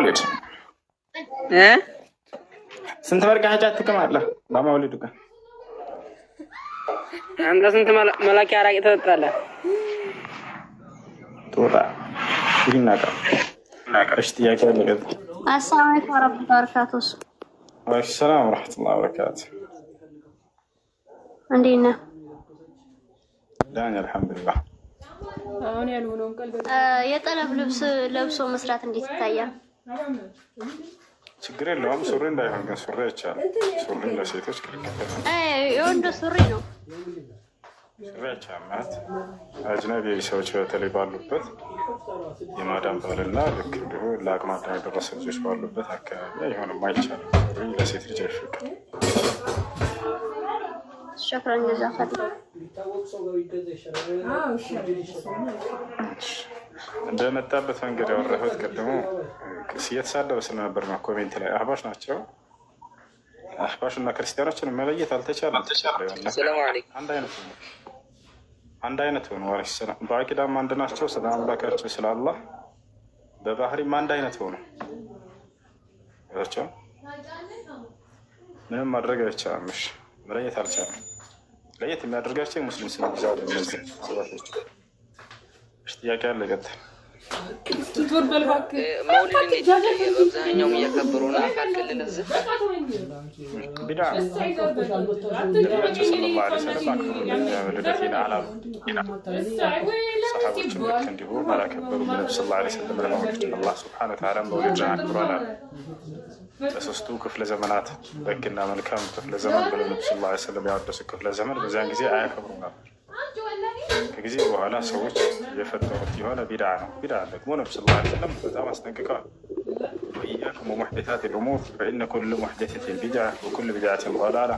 በመውሊድ ስንት ወርቅ ሀጃት ትከማለህ? በመውሊድ ቀን አንተ ስንት መላኪ አራቂ ተወጣለህ? ጦጣ ይናቃ እሺ ጥያቄ ለገድ አሰላሙ አለይኩም ወራህመቱላሂ ወበረካቱህ። ወአለይኩም ሰላም ወራህመቱላሂ ወበረካቱህ። እንዴት ነህ? ዳን አልሐምዱሊላህ። አሁን ያልሆነውን ቀልብ የጠለብ ልብስ ለብሶ መስራት እንዴት ይታያል? ችግር የለውም። ሱሪ እንዳይሆን ግን ሱሪ አይቻልም። ሱሪ ለሴቶች ክልክል ነው። የወንድ ሱሪ ነው። ሱሪ አይቻልም ማለት አጅነቢ ሰዎች በተለይ ባሉበት የማዳም ባልና ልክ እንዲሁ ለአቅመ አዳም የደረሱ ልጆች ባሉበት አካባቢ አይሆንም፣ አይቻልም። ሱሪ ለሴት ልጅ አይፈቅድም። ሸክራን ጀዛፈል እንደመጣበት መንገድ ያወራሁት ቀድሞ እየተሳደበ ስለነበር ነው። ኮሜንት ላይ አህባሽ ናቸው። አህባሽ እና ክርስቲያኖችን መለየት አልተቻለም። አንድ አይነት ሆኑ። በአቂዳም አንድ ናቸው። ስለ አምላካቸው ስለ አላህ በባህሪም አንድ አይነት ሆኑ። ምንም ማድረግ አይቻልም። መለየት አልቻለም። ለየት የሚያደርጋቸው ሙስሊም ስለሚዛው እነዚህ ሰባቶች ጥያቄ አለ። ቀጥታ መውሊድን በአብዛኛው እያከበሩ ነው። አፋር ክልል እዚህ ቢዳ ሰለላሁ ዐለይሂ ወሰለም አክብሩ ልደቴን አላሉ። ሰሃቦችም ልክ እንዲሁ አላከበሩ። ነብዩ ሰለላሁ ዐለይሂ ወሰለም ለመውሊድ አላህ ሱብሓነሁ ወተዓላ መውሊድን አክብሯል። በሶስቱ ክፍለ ዘመናት በግና መልካም ክፍለ ዘመን ብለው ነብዩ ሰለላሁ ዐለይሂ ወሰለም ያወደሱ ክፍለ ዘመን በዚያን ጊዜ አያከብሩም ነበር። ከጊዜ በኋላ ሰዎች የፈጠሩት የሆነ ቢድዓ ነው። ቢድዓ ደግሞ ነብዩ ሰለላሁ ዐለይሂ ወሰለም በጣም አስጠንቅቀዋል። ወኢያኩም ወሙሕደሳቲል ኡሙር ፈኢነ ኩለ ሙሕደሰቲን ቢድዓ ወኩለ ቢድዓቲን ضላላ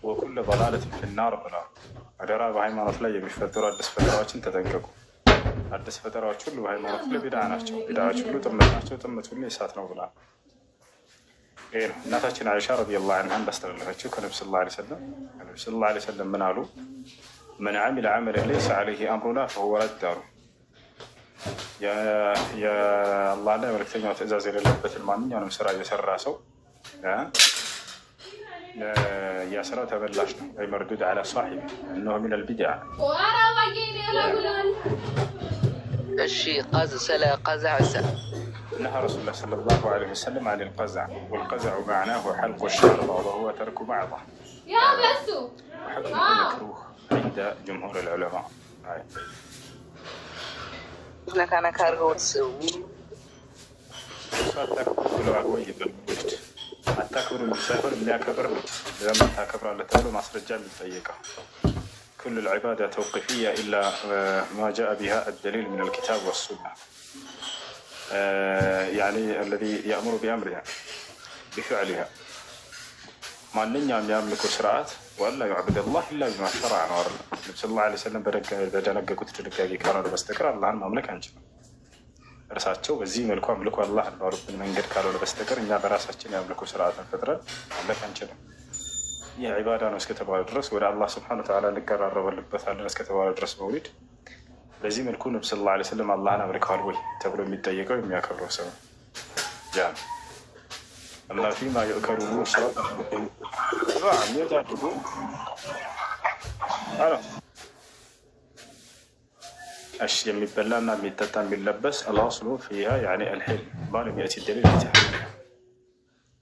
ወኩለ ضላለቲን ፊናር ብለዋል። አደራ በሃይማኖት ላይ የሚፈጠሩ አዲስ ፈጠራዎችን ተጠንቀቁ። አዲስ ፈጠራዎች ሁሉ በሃይማኖት ላይ ቢድዓ ናቸው። ቢድዓዎች ሁሉ ጥመት ናቸው። ጥመት ሁሉ እሳት ነው ብለዋል። ይሄ ነው እናታችን አይሻ ረዲየላሁ ዐንሃ እንዳስተላለፈችው ከነብዩ ሰለላሁ ዐለይሂ ወሰለም ምን አሉ? من عمل عملا ليس عليه أمرنا فهو رد داره. يا الله لا يملك تعزاز إلى لبة المعنية أنا مسرع يسر راسه يا سرا تبلشنا أي مردود على صاحبه إنه من البدع. الشيء قزع قزع نهى رسول الله صلى الله عليه وسلم عن القزع، والقزع معناه حلق الشعر وهو ترك بعضه. يا بس وحكم مكروه عند جمهور العلماء. لك أنا كارغوس التكبر المسافر من يكبر لما تكبر على تقول مصر الجامع الطيقة. كل العبادة توقيفية إلا ما جاء بها الدليل من الكتاب والسنة. يعني الذي يأمر بأمرها بفعلها. ما ننيا يملك سرعات ولا يعبد الله إلا بما شرع نور النبي صلى الله عليه وسلم بدنقة كنت تدقاقي كانوا بستكر الله المملكة أنجنا رساتشو بزي ملكو أملكو الله رب من قد كانوا بستكر إنها براساتشين يملكو سرعات الفترة مملكة أنجنا هي عبادة نسكتبها الدرس ولا الله سبحانه وتعالى نقرر الرب اللبث على نسكتبها الدرس مولد بزي ملكو النبي صلى الله عليه وسلم الله أملكو الوي تقولوا متضايقوا وياكبروا سوا جام الله فيما يذكرون صلاة نعم يتعبدون أشياء مبلغنا ميتة ملبس الأصل فيها يعني الحل ما لم يأتي الدليل بتحريمها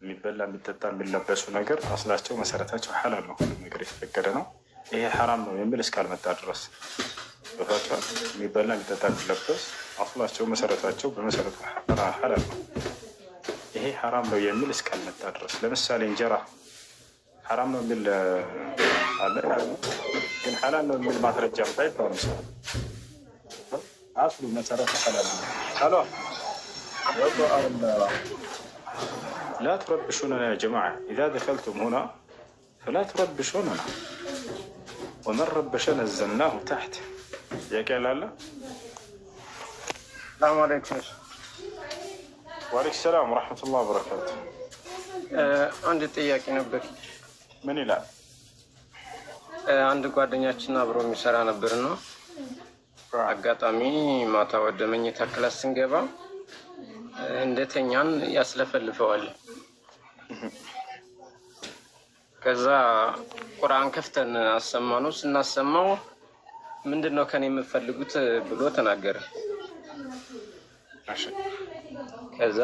مبلغ ميتة ملبس ونقر أصلاته مسارته حلال ነው ነገር የተፈቀደ ነው። ይሄ حرام ነው የሚል እስካልመጣ ድረስ በፈቃድ የሚበላ የሚጠጣ የሚለበስ አስላቸው መሰረታቸው በመሰረቱ حلال ነው። ይሄ حرام ነው የሚል እስካልመጣ ድረስ ለምሳሌ እንጀራ حرام ነው የሚል አለ ግን حلال ነው የሚል ማስረጃ ባይባል አስሉ መሰረቱ حلال ነው። الو لا تربشوننا يا جماعة إذا دخلتم هنا فلا تربشوننا ومن ربشنا نزلناه تحت يا كلا. السلام عليكم. وعليكم السلام ورحمة الله وبركاته. عندي ጥያቄ ነበር። ምን ይላል? አንድ ጓደኛችን አብሮ የሚሰራ ነበርና አጋጣሚ ማታ ወደ መኝታ ክላስ ስንገባ እንደተኛን ያስለፈልፈዋል። ከዛ ቁርአን ከፍተን አሰማነው። ስናሰማው ምንድን ነው ከኔ የምትፈልጉት ብሎ ተናገረ። ከዛ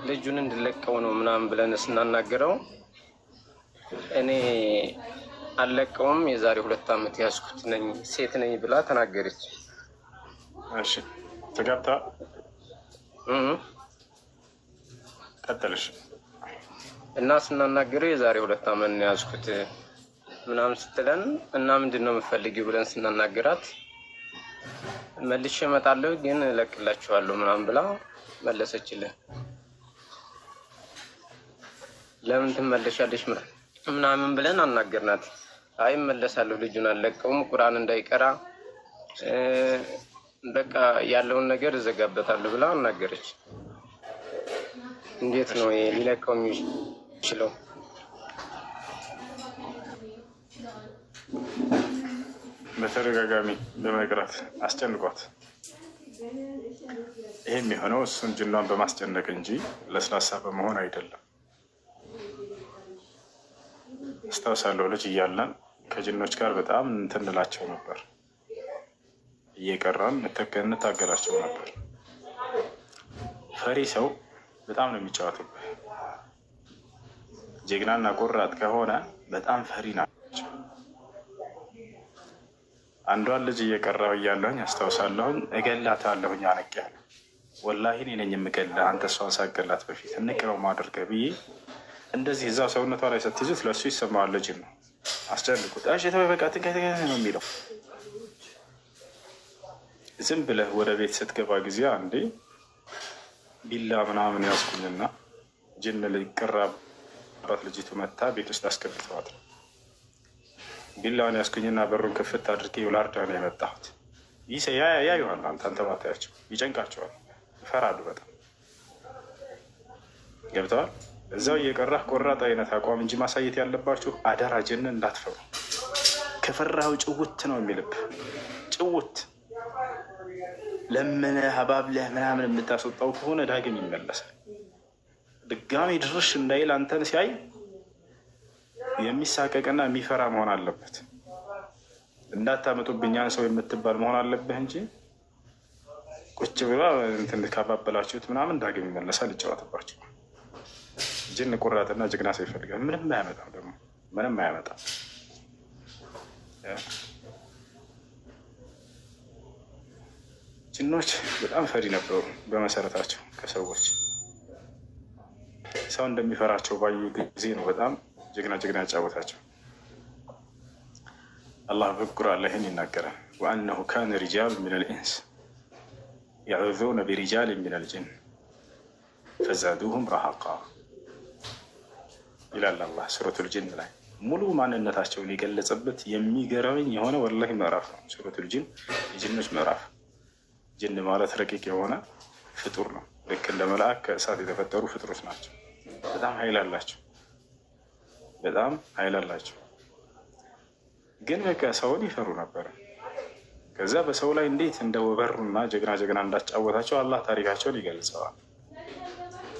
ልጁን እንድለቀው ነው ምናምን ብለን ስናናገረው እኔ አልለቀውም የዛሬ 2 ዓመት ያዝኩት ነኝ ሴት ነኝ ብላ ተናገረች። እሺ ተጋብታ ቀጠለሽ እና ስናናገረው የዛሬ 2 ዓመት ነው ያዝኩት ምናምን ስትለን እና ምንድን ነው የምትፈልጊው ብለን ስናናገራት መልሼ እመጣለሁ ግን እለቅላችኋለሁ ምናምን ብላ መለሰችልን። ለምን ትመለሻለሽ ምናምን ብለን አናገርናት። አይ እመለሳለሁ ልጁን አልለቀውም ቁርአን እንዳይቀራ በቃ ያለውን ነገር እዘጋበታለሁ ብላ አናገረች። እንዴት ነው ሊለቀው የሚችለው? በተደጋጋሚ በመቅረት አስጨንቋት። ይሄ የሚሆነው እሱን ጅኗን በማስጨነቅ እንጂ ለስላሳ በመሆን አይደለም። አስታውሳለሁ ልጅ እያለን ከጅኖች ጋር በጣም እንትንላቸው ነበር፣ እየቀራን እንታገላቸው ነበር። ፈሪ ሰው በጣም ነው የሚጫወቱብህ። ጀግናና ቆራጥ ከሆነ በጣም ፈሪ ናቸው። አንዷን ልጅ እየቀራሁ እያለሁኝ አስታውሳለሁኝ እገላታለሁኝ አነቅያለሁ። ወላሂ እኔ ነኝ የምገላህ አንተ እሷን ሳገላት በፊት እንቅረው ማድረገህ ብዬ እንደዚህ እዛው ሰውነቷ ላይ ስትይዙት ለእሱ ይሰማዋል። ልጅ ነው አስጨንቁት። እሺ ተወው በቃ ትንከት ነው የሚለው። ዝም ብለህ ወደ ቤት ስትገባ ጊዜ አንዴ ቢላ ምናምን ያዝኩኝና ጅን ሊቀራባት ልጅቱ መታ ቤት ውስጥ አስገብተዋት ነው። ቢላውን ያዝኩኝና በሩን ክፍት አድርጌ ላርዳ ነው የመጣሁት። ይህ ያዩሃል፣ አንተ ማታያቸው ይጨንቃቸዋል፣ ይፈራሉ በጣም ገብተዋል። እዛው እየቀራህ ቆራጥ አይነት አቋም እንጂ ማሳየት ያለባችሁ አደራ ጅን እንዳትፈሩ። ከፈራኸው ጭውት ነው የሚልብ ጭውት ለምነህ አባብለህ ምናምን የምታስወጣው ከሆነ ዳግም ይመለሳል። ድጋሚ ድርሽ እንዳይል አንተን ሲያይ የሚሳቀቅና የሚፈራ መሆን አለበት። እንዳታመጡብኛን ሰው የምትባል መሆን አለብህ እንጂ ቁጭ ብላ እንትን ካባበላችሁት ምናምን ዳግም ይመለሳል፣ ይጫወትባችሁ። ጅን ቁራጥና ጀግና ሰው ይፈልጋል። ምንም አያመጣም፣ ደግሞ ምንም አያመጣም። ጅኖች በጣም ፈሪ ነበሩ በመሰረታቸው። ከሰዎች ሰው እንደሚፈራቸው ባዩ ጊዜ ነው በጣም ጀግና ያጫወታቸው። አላህ በቁርአን ላይ ይናገራል። ወአነሁ ካነ ሪጃል ሚነል ኢንስ የዑዙነ ቢሪጃል ሚነል ጅን ፈዛዱሁም ረሃቃ ይላል አላህ ሱረቱል ጅን ላይ። ሙሉ ማንነታቸውን የገለጸበት የሚገርመኝ የሆነ ወላሂ ምዕራፍ ነው ሱረቱል ጅን፣ የጅኖች ምዕራፍ። ጅን ማለት ረቂቅ የሆነ ፍጡር ነው። ልክ እንደ መልአክ ከእሳት የተፈጠሩ ፍጡሮች ናቸው። በጣም ኃይል አላቸው፣ በጣም ኃይል አላቸው። ግን በቃ ሰውን ይፈሩ ነበር። ከዛ በሰው ላይ እንዴት እንደወበሩና ጀግና እንዳጫወታቸው አላህ ታሪካቸውን ይገልጸዋል።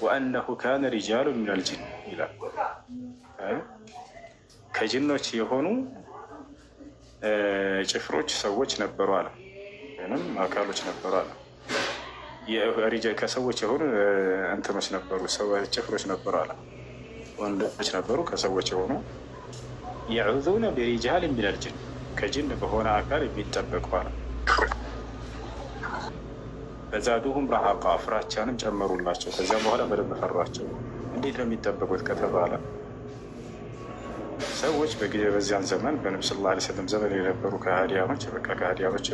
ወአነሁ ካነ ሪጃሉ ሚነል ጅን ይላል። ከጅኖች የሆኑ ጭፍሮች ሰዎች ነበሩ አለ፣ ወይም አካሎች ነበሩ አለ። ከሰዎች የሆኑ እንትኖች ነበሩ፣ ጭፍሮች ነበሩ አለ፣ ወንዶች ነበሩ ከሰዎች የሆኑ የዑዙነ ቢሪጃል ሚነል ጅን ከጅን በሆነ አካል የሚጠበቁ አለ። ፈዛዱሁም ረሃቃ ፍራቻንም ጨመሩላቸው። ከዚያም በኋላ በደንብ ፈሯቸው። እንዴት ነው የሚጠበቁት ከተባለ ሰዎች በዚያን ዘመን በነብዩ ሰለላሁ ዐለይሂ ወሰለም ዘመን የነበሩ ከሃዲያኖች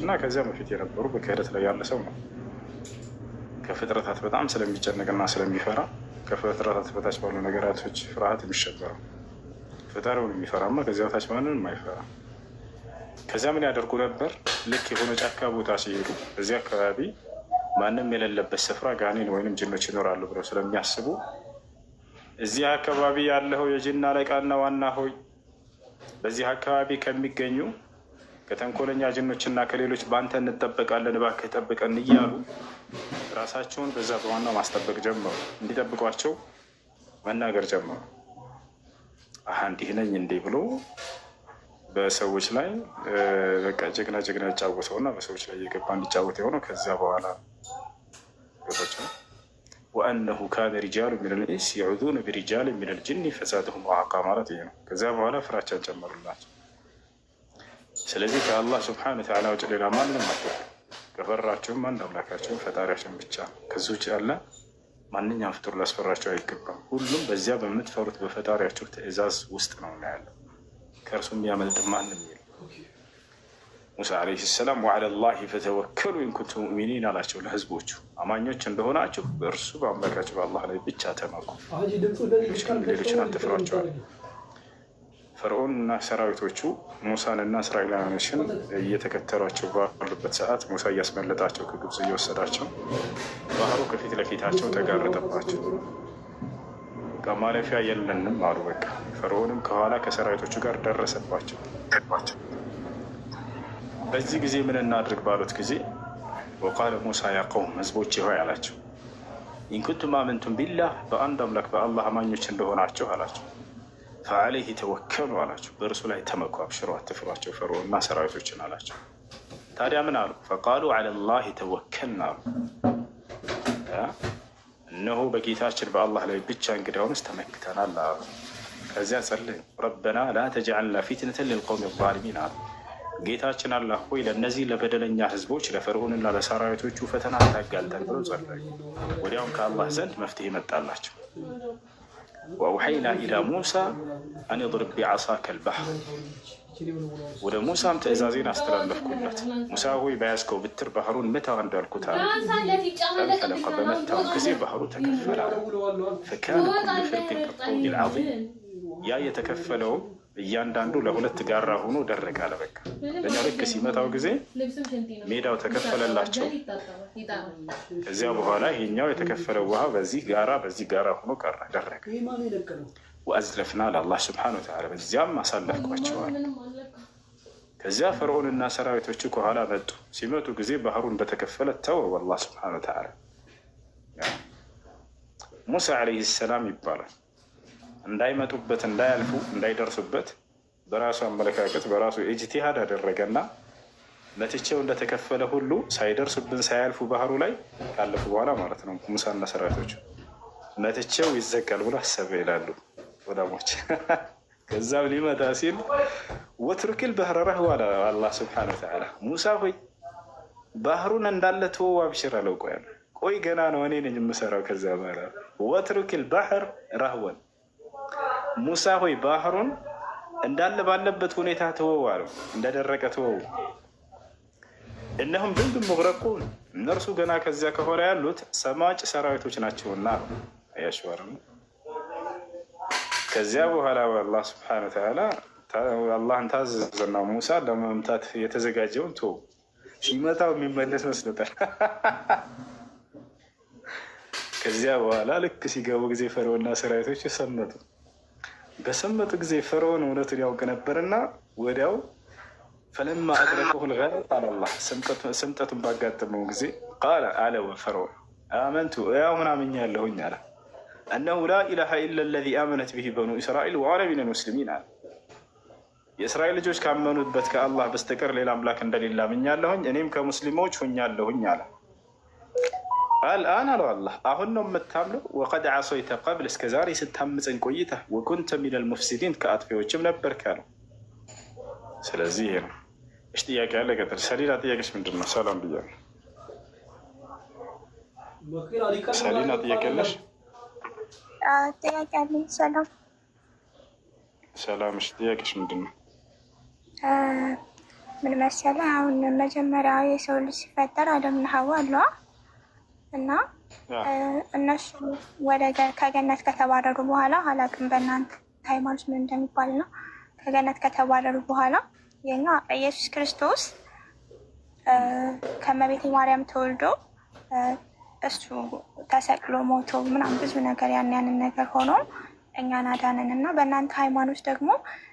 እና ከዚያ በፊት የነበሩ በክህደት ላይ ያለ ሰው ነው ከፍጥረታት በጣም ስለሚጨነቅና ስለሚፈራ ከፍጥረታት በታች ባሉ ነገራቶች ፍርሃት የሚሸበረው ፈጣሪውን የሚፈራማ ከዚያ በታች ማንንም አይፈራ። ከዚያ ምን ያደርጉ ነበር? ልክ የሆነ ጫካ ቦታ ሲሄዱ እዚህ አካባቢ ማንም የሌለበት ስፍራ ጋኔን ወይንም ጅኖች ይኖራሉ ብለው ስለሚያስቡ እዚህ አካባቢ ያለው የጅን አለቃና ዋና ሆይ በዚህ አካባቢ ከሚገኙ ከተንኮለኛ ጅኖችና ከሌሎች በአንተ እንጠበቃለን እባክህ ጠብቀን እያሉ ራሳቸውን በዛ በዋናው ማስጠበቅ ጀመሩ። እንዲጠብቋቸው መናገር ጀመሩ። እንዲህ ነኝ እንዴ ብሎ በሰዎች ላይ በቃ ጀግና ያጫወተውና በሰዎች ላይ የገባ እንዲጫወት የሆነው ከዚያ በኋላ ገባቸው። ወአነሁ ካነ ሪጃሉ ሚነል ኢንስ የዑዙነ ቢሪጃል ሚነል ጅኒ ፈዛደሁም ረሀቃ ማለት ይሄ ነው። ከዚያ በኋላ ፍራቻን ጨመሩላቸው። ስለዚህ ከአላህ ስብሐነሁ ወተዓላ ውጭ ሌላ ማንንም አትፈሩ። ከፈራችሁም አንድ አምላካችሁን ፈጣሪያችሁን ብቻ። ከዚህ ውጭ ያለ ማንኛውም ፍጡር ሊያስፈራቸው አይገባም። ሁሉም በዚያ በምትፈሩት በፈጣሪያችሁ ትእዛዝ ውስጥ ነው ያለው። ከእርሱ የሚያመልጥ ማንም የለም። ሙሳ ዓለይሂ ሰላም ወዐለላሂ ፈተወከሉ ኢን ኩንቱም ሙእሚኒን አላቸው ለህዝቦቹ። አማኞች እንደሆናችሁ በእርሱ በአምላካችሁ በአላህ ላይ ብቻ ተመኩ፣ ሌሎችን አትፍሯቸዋል። ፈርዖን እና ሰራዊቶቹ ሙሳንና እስራኤላውያኖችን እየተከተሏቸው ባሉበት ሰዓት ሙሳ እያስመለጣቸው ከግብፅ እየወሰዳቸው ባህሩ ከፊት ለፊታቸው ተጋረጠባቸው። ማለፊያ የለንም አሉ። በቃ ፈርዖንም ከኋላ ከሰራዊቶቹ ጋር ደረሰባቸው። በዚህ ጊዜ ምን እናድርግ ባሉት ጊዜ ወቃለ ሙሳ ያ ቀውም ህዝቦቼ ሆይ አላቸው፣ ኢንኩንቱም አመንቱም ቢላህ በአንድ አምላክ በአላህ አማኞች እንደሆናቸው አላቸው፣ ፈዐለይሂ ተወከሉ አላቸው፣ በእርሱ ላይ ተመኩ፣ አብሽሩ አትፍሯቸው ፈርዖንና ሰራዊቶችን አላቸው። ታዲያ ምን አሉ? ፈቃሉ ዐለላሂ ተወከልን አሉ። እነሆ በጌታችን በአላህ ላይ ብቻ እንግዲያውንስ ተመክተናል አሉ። ከዚያ ጸለዩ፣ ረበና ላ ተጅዐልና ፊትነተን ሊልቀውሚ ዛሊሚን አሉ። ጌታችን አላህ ሆይ ለእነዚህ ለበደለኛ ህዝቦች ለፈርዖንና ለሰራዊቶቹ ፈተና አታጋልጠን ብለው ጸለዩ። ወዲያውም ከአላህ ዘንድ መፍትሄ መጣላቸው። ወአውሐይና ኢላ ሙሳ አን እድሪብ ቢዐሳከ አልበሕር፣ ወደ ሙሳም ትእዛዜን አስተላለፍኩለት። ሙሳ ሆይ በያዝከው ብትር ባህሩን ምታው እንዳልኩት አለ። ፈንፈለቀ በመታው ጊዜ ባህሩ ተከፈለ። ፈካነ ኩሉ ፍርቅን ከጠውዲል ዐዚም፣ ያ የተከፈለው እያንዳንዱ ለሁለት ጋራ ሆኖ ደረቀ አለ። በቃ ለእኛ ልክ ሲመታው ጊዜ ሜዳው ተከፈለላቸው። ከዚያ በኋላ ይሄኛው የተከፈለው ውሃ በዚህ ጋራ ሆኖ ቀረ፣ ደረቀ። ወአዝለፍና ለአላህ ስብሐነሁ ወተዓላ፣ በዚያም አሳለፍኳቸዋል። ከዚያ ፈርዖንና ሰራዊቶቹ ከኋላ መጡ። ሲመጡ ጊዜ ባህሩ እንደተከፈለ ተወው አላህ ስብሐነሁ ወተዓላ። ሙሳ ዓለይሂ ሰላም ይባላል። እንዳይመጡበት እንዳያልፉ እንዳይደርሱበት በራሱ አመለካከት በራሱ ኢጅቲሃድ አደረገና መትቼው እንደተከፈለ ሁሉ ሳይደርሱብን ሳያልፉ ባህሩ ላይ ካለፉ በኋላ ማለት ነው ሙሳና ሰራዊቶቹ መትቼው ይዘጋል ብሎ አሰበ ይላሉ ወዳሞች። ከዛም ሊመታ ሲል ወትሩክል ባህረ ረህዋ አላህ ስብሐነሁ ወተዓላ፣ ሙሳ ሆይ ባህሩን እንዳለ ተወው አብሽር አለው። ቆይ ገና ነው እኔ ነኝ የምሰራው። ከዛ በኋላ ወትሩክል ባህር ረህወን፣ ሙሳ ሆይ ባህሩን እንዳለ ባለበት ሁኔታ ተወው አለው፣ እንደደረቀ ተወው። እነሁም ጁንዱን ሙግረቁን፣ እነርሱ ገና ከዚያ ከኋላ ያሉት ሰማጭ ሰራዊቶች ናቸውና አያሽዋር። ከዚያ በኋላ አላህ ስብሐነሁ ወተዓላ አላህን ታዘዘና ሙሳ ለመምታት የተዘጋጀውን ተወው። ሲመታው የሚመለስ መስሎታል። ከዚያ በኋላ ልክ ሲገቡ ጊዜ ፈርዖንና ሰራዊቶች ሰመጡ። በሰመጡ ጊዜ ፈርዖን እውነቱን ያውቅ ነበርና ወዲያው ፈለማ አድረከሁ ልገረቅ አለ አላህ፣ ስምጠቱን ባጋጠመው ጊዜ ቃለ አለ ፈርዖን አመንቱ ያው ምን አምኛለሁኝ አለ እነሁ ላ ኢላሃ ኢላ ለዚ አመነት ብሂ በኑ እስራኤል ወአነ ሚነል ሙስሊሚን አለ። የእስራኤል ልጆች ካመኑበት ከአላህ በስተቀር ሌላ አምላክ እንደሌለ አምኛለሁኝ፣ እኔም ከሙስሊሞች ሆኛለሁኝ አለ። አልአን አለው አላህ፣ አሁን ነው የምታምነው? ወቀድ ዓሶይተ ቀብል፣ እስከ ዛሬ ስታምፀኝ ቆይተህ፣ ወኩንተ ሚነል ሙፍሲዲን፣ ከአጥፊዎችም ነበርክ አለው። ስለዚህ ይሄ ነው። እሺ ጥያቄ ያለ ቀጥል። ሰሊና ጥያቄሽ ምንድን ነው? ሰላም ብያለሁ። ሰሊና ጥያቄ ያለሽ? ጥያቄ አለኝ። ሰላም ሰላም። እሺ ጥያቄሽ ምንድን ነው? ምን መሰለህ፣ አሁን መጀመሪያ የሰው ልጅ ሲፈጠር አደምና ሐዋ አለዋ እና እነሱ ከገነት ከተባረሩ በኋላ አላውቅም በእናንተ ሃይማኖት ምን እንደሚባል ነው። ከገነት ከተባረሩ በኋላ የኛ ኢየሱስ ክርስቶስ ከመቤቴ ማርያም ተወልዶ እሱ ተሰቅሎ ሞቶ ምናምን ብዙ ነገር ያንን ነገር ሆኖ እኛን አዳነን እና በእናንተ ሃይማኖት ደግሞ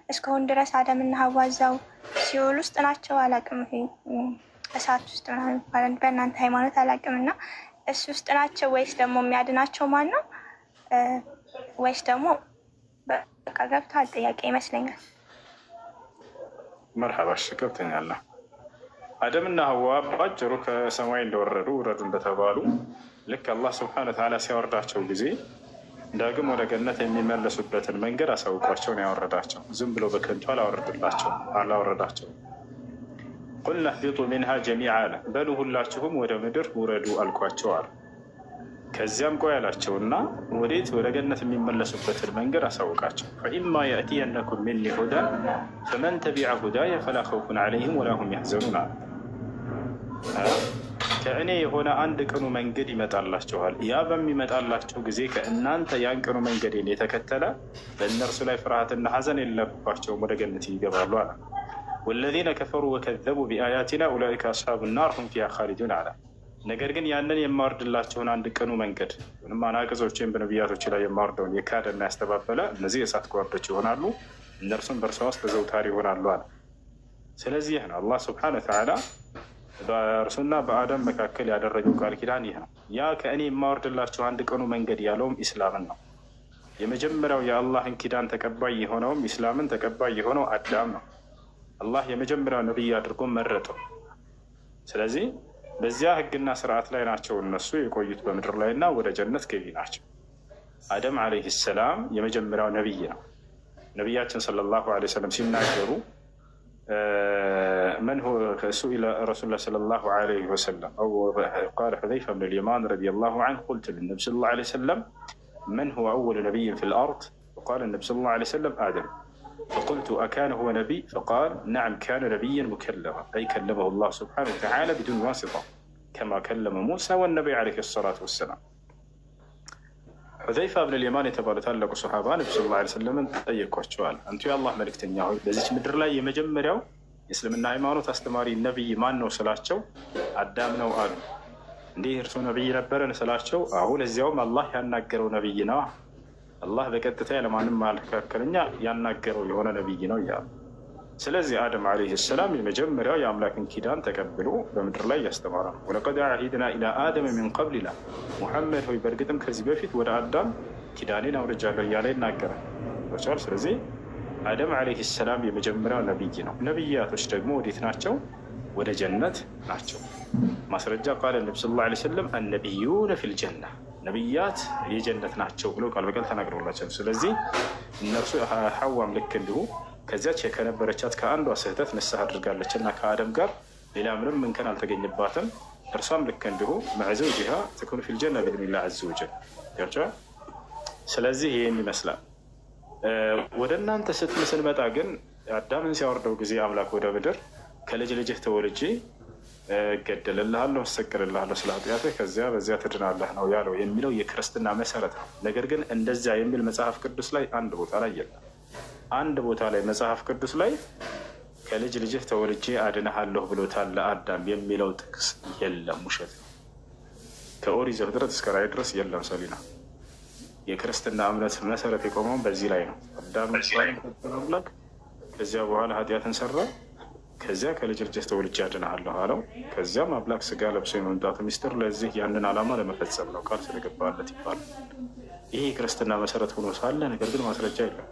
እስካሁን ድረስ አደምና ሀዋ እዛው ሲኦል ውስጥ ናቸው። አላቅም ይሄ እሳት ውስጥ ምናምን ይባላል በእናንተ ሃይማኖት አላቅም። እና እሱ ውስጥ ናቸው ወይስ ደግሞ የሚያድናቸው ማን ነው? ወይስ ደግሞ በቃ ገብቷል? ጥያቄ ይመስለኛል። መርሐባሽ ገብተኛል። አደምና ሀዋ ባጭሩ ከሰማይ እንደወረዱ ውረዱ እንደተባሉ ልክ አላህ ስብሐነ ወተዓላ ሲያወርዳቸው ጊዜ ዳግም ወደ ገነት የሚመለሱበትን መንገድ አሳውቋቸውን ያወረዳቸው። ዝም ብሎ በከንቱ አላወረዳቸው። ቁልና ህቢጡ ሚንሃ ጀሚዓ አለ፣ በሉ ሁላችሁም ወደ ምድር ውረዱ አልኳቸው አለ። ከዚያም ቆይ አላቸውና ወዴት? ወደ ገነት የሚመለሱበትን መንገድ አሳውቃቸው። ፈኢማ የእትየነኩም ሚኒ ሁዳ ፈመን ተቢዐ ሁዳየ ፈላ ኸውፉን ዐለይሂም ወላ ሁም ያሕዘኑን አለ። ከእኔ የሆነ አንድ ቅኑ መንገድ ይመጣላችኋል። ያ በሚመጣላቸው ጊዜ ከእናንተ ያን ቅኑ መንገዴን የተከተለ በእነርሱ ላይ ፍርሃትና ሐዘን የለባቸውም፣ ወደ ገነት ይገባሉ አለ። ወለዚነ ከፈሩ ወከዘቡ ቢአያቲና ኡላኢከ አስሓቡ ናር ሁም ፊሃ ኻሊዱን አለ። ነገር ግን ያንን የማወርድላቸውን አንድ ቅኑ መንገድ ምንም አናቅጾችን በነቢያቶች ላይ የማወርደውን የካደና ያስተባበለ እነዚህ የእሳት ጓዶች ይሆናሉ፣ እነርሱም በእርሷ ውስጥ ተዘውታሪ ይሆናሉ አለ። ስለዚህ ነው አላህ ስብሐነ ወተዓላ በእርሱና በአደም መካከል ያደረገው ቃል ኪዳን ይህ ነው። ያ ከእኔ የማወርድላቸው አንድ ቅኑ መንገድ ያለውም ኢስላምን ነው። የመጀመሪያው የአላህን ኪዳን ተቀባይ የሆነውም ኢስላምን ተቀባይ የሆነው አዳም ነው። አላህ የመጀመሪያው ነቢይ አድርጎ መረጠው። ስለዚህ በዚያ ህግና ስርዓት ላይ ናቸው እነሱ የቆዩት በምድር ላይ እና ወደ ጀነት ገቢ ናቸው። አደም ዓለይሂ ሰላም የመጀመሪያው ነቢይ ነው። ነቢያችን ሰለላሁ ዓለይሂ ወሰለም ሲናገሩ من هو سئل رسول الله صلى الله عليه وسلم أو قال حذيفة بن اليمان رضي الله عنه قلت للنبي صلى الله عليه وسلم من هو أول نبي في الأرض؟ فقال النبي صلى الله عليه وسلم آدم. فقلت أكان هو نبي؟ فقال نعم كان نبيا مكلما، أي كلمه الله سبحانه وتعالى بدون واسطة كما كلم موسى والنبي عليه الصلاة والسلام. حذيفة بن اليمان የተባሉ ታላቁ ሱሐባ ነብዩ ሰለላሁ ዐለይሂ ወሰለም ጠየቋቸዋል። አንቱ የአላህ መልእክተኛ ሆይ በዚች ምድር ላይ የመጀመሪያው የእስልምና ሃይማኖት አስተማሪ ነብይ ማን ነው ስላቸው አዳም ነው አሉ። እንዲህ እርሱ ነብይ ነበረን ስላቸው አሁን እዚያውም አላህ ያናገረው ነብይ ነው። አላህ በቀጥታ ለማንም ማልከከለኛ ያናገረው የሆነ ነብይ ነው እያሉ። ስለዚህ አደም ዓለይሂ ሰላም የመጀመሪያው የአምላክን ኪዳን ተቀብሎ በምድር ላይ ያስተማረ ነው። ወለቀድ አሂድና ኢላ አደም ሚን ቀብሊና ሙሐመድ ሆይ በእርግጥም ከዚህ በፊት ወደ አዳም ኪዳኔን አውርጃለሁ እያለ ይናገራል። ስለዚህ አደም ዓለይሂ ሰላም የመጀመሪያው ነቢይ ነው። ነቢያቶች ደግሞ ወዴት ናቸው? ወደ ጀነት ናቸው። ማስረጃ ቃለ ነቢ ሰለላሁ ዐለይሂ ወሰለም አነቢዩነ ፊል ጀና፣ ነቢያት የጀነት ናቸው ብሎ ቃል በቃል ተናግረውላቸው። ስለዚህ እነርሱ ሐዋም ልክ እንዲሁ ከዚያች ከነበረቻት ከአንዷ ስህተት ንስሐ አድርጋለች እና ከአደም ጋር ሌላ ምንም እንከን አልተገኘባትም። እርሷም ልክ እንዲሁ መዕዘውጅሃ ተኩኑ ፊል ጀና ቢኢዝኒላህ ዐዘ ወጀል። ስለዚህ ይህን ይመስላል። ወደ እናንተ ስንመጣ ግን አዳምን ሲያወርደው ጊዜ አምላክ ወደ ምድር ከልጅ ልጅህ ተወልጄ እገደልልሃለሁ፣ እሰቅልልሃለሁ ስለ ኃጢአትህ ከዚያ በዚያ ትድናለህ ነው ያለው የሚለው የክርስትና መሰረት ነው። ነገር ግን እንደዚያ የሚል መጽሐፍ ቅዱስ ላይ አንድ ቦታ ላይ የለም። አንድ ቦታ ላይ መጽሐፍ ቅዱስ ላይ ከልጅ ልጅህ ተወልጄ አድንሃለሁ ብሎታል ለአዳም የሚለው ጥቅስ የለም፣ ውሸት ነው። ከኦሪት ዘፍጥረት እስከ ራዕይ ድረስ የለም። ሰሊና የክርስትና እምነት መሰረት የቆመውን በዚህ ላይ ነው። አዳም አምላክ ከዚያ በኋላ ኃጢአትን ሰራ፣ ከዚያ ከልጅ ልጅህ ተወልጄ አድንሃለሁ አለው። ከዚያም አምላክ ስጋ ለብሶ የመምጣቱ ሚስጥር ለዚህ ያንን ዓላማ ለመፈጸም ነው፣ ቃል ስለገባለት ይባላል። ይሄ የክርስትና መሰረት ሆኖ ሳለ ነገር ግን ማስረጃ የለም።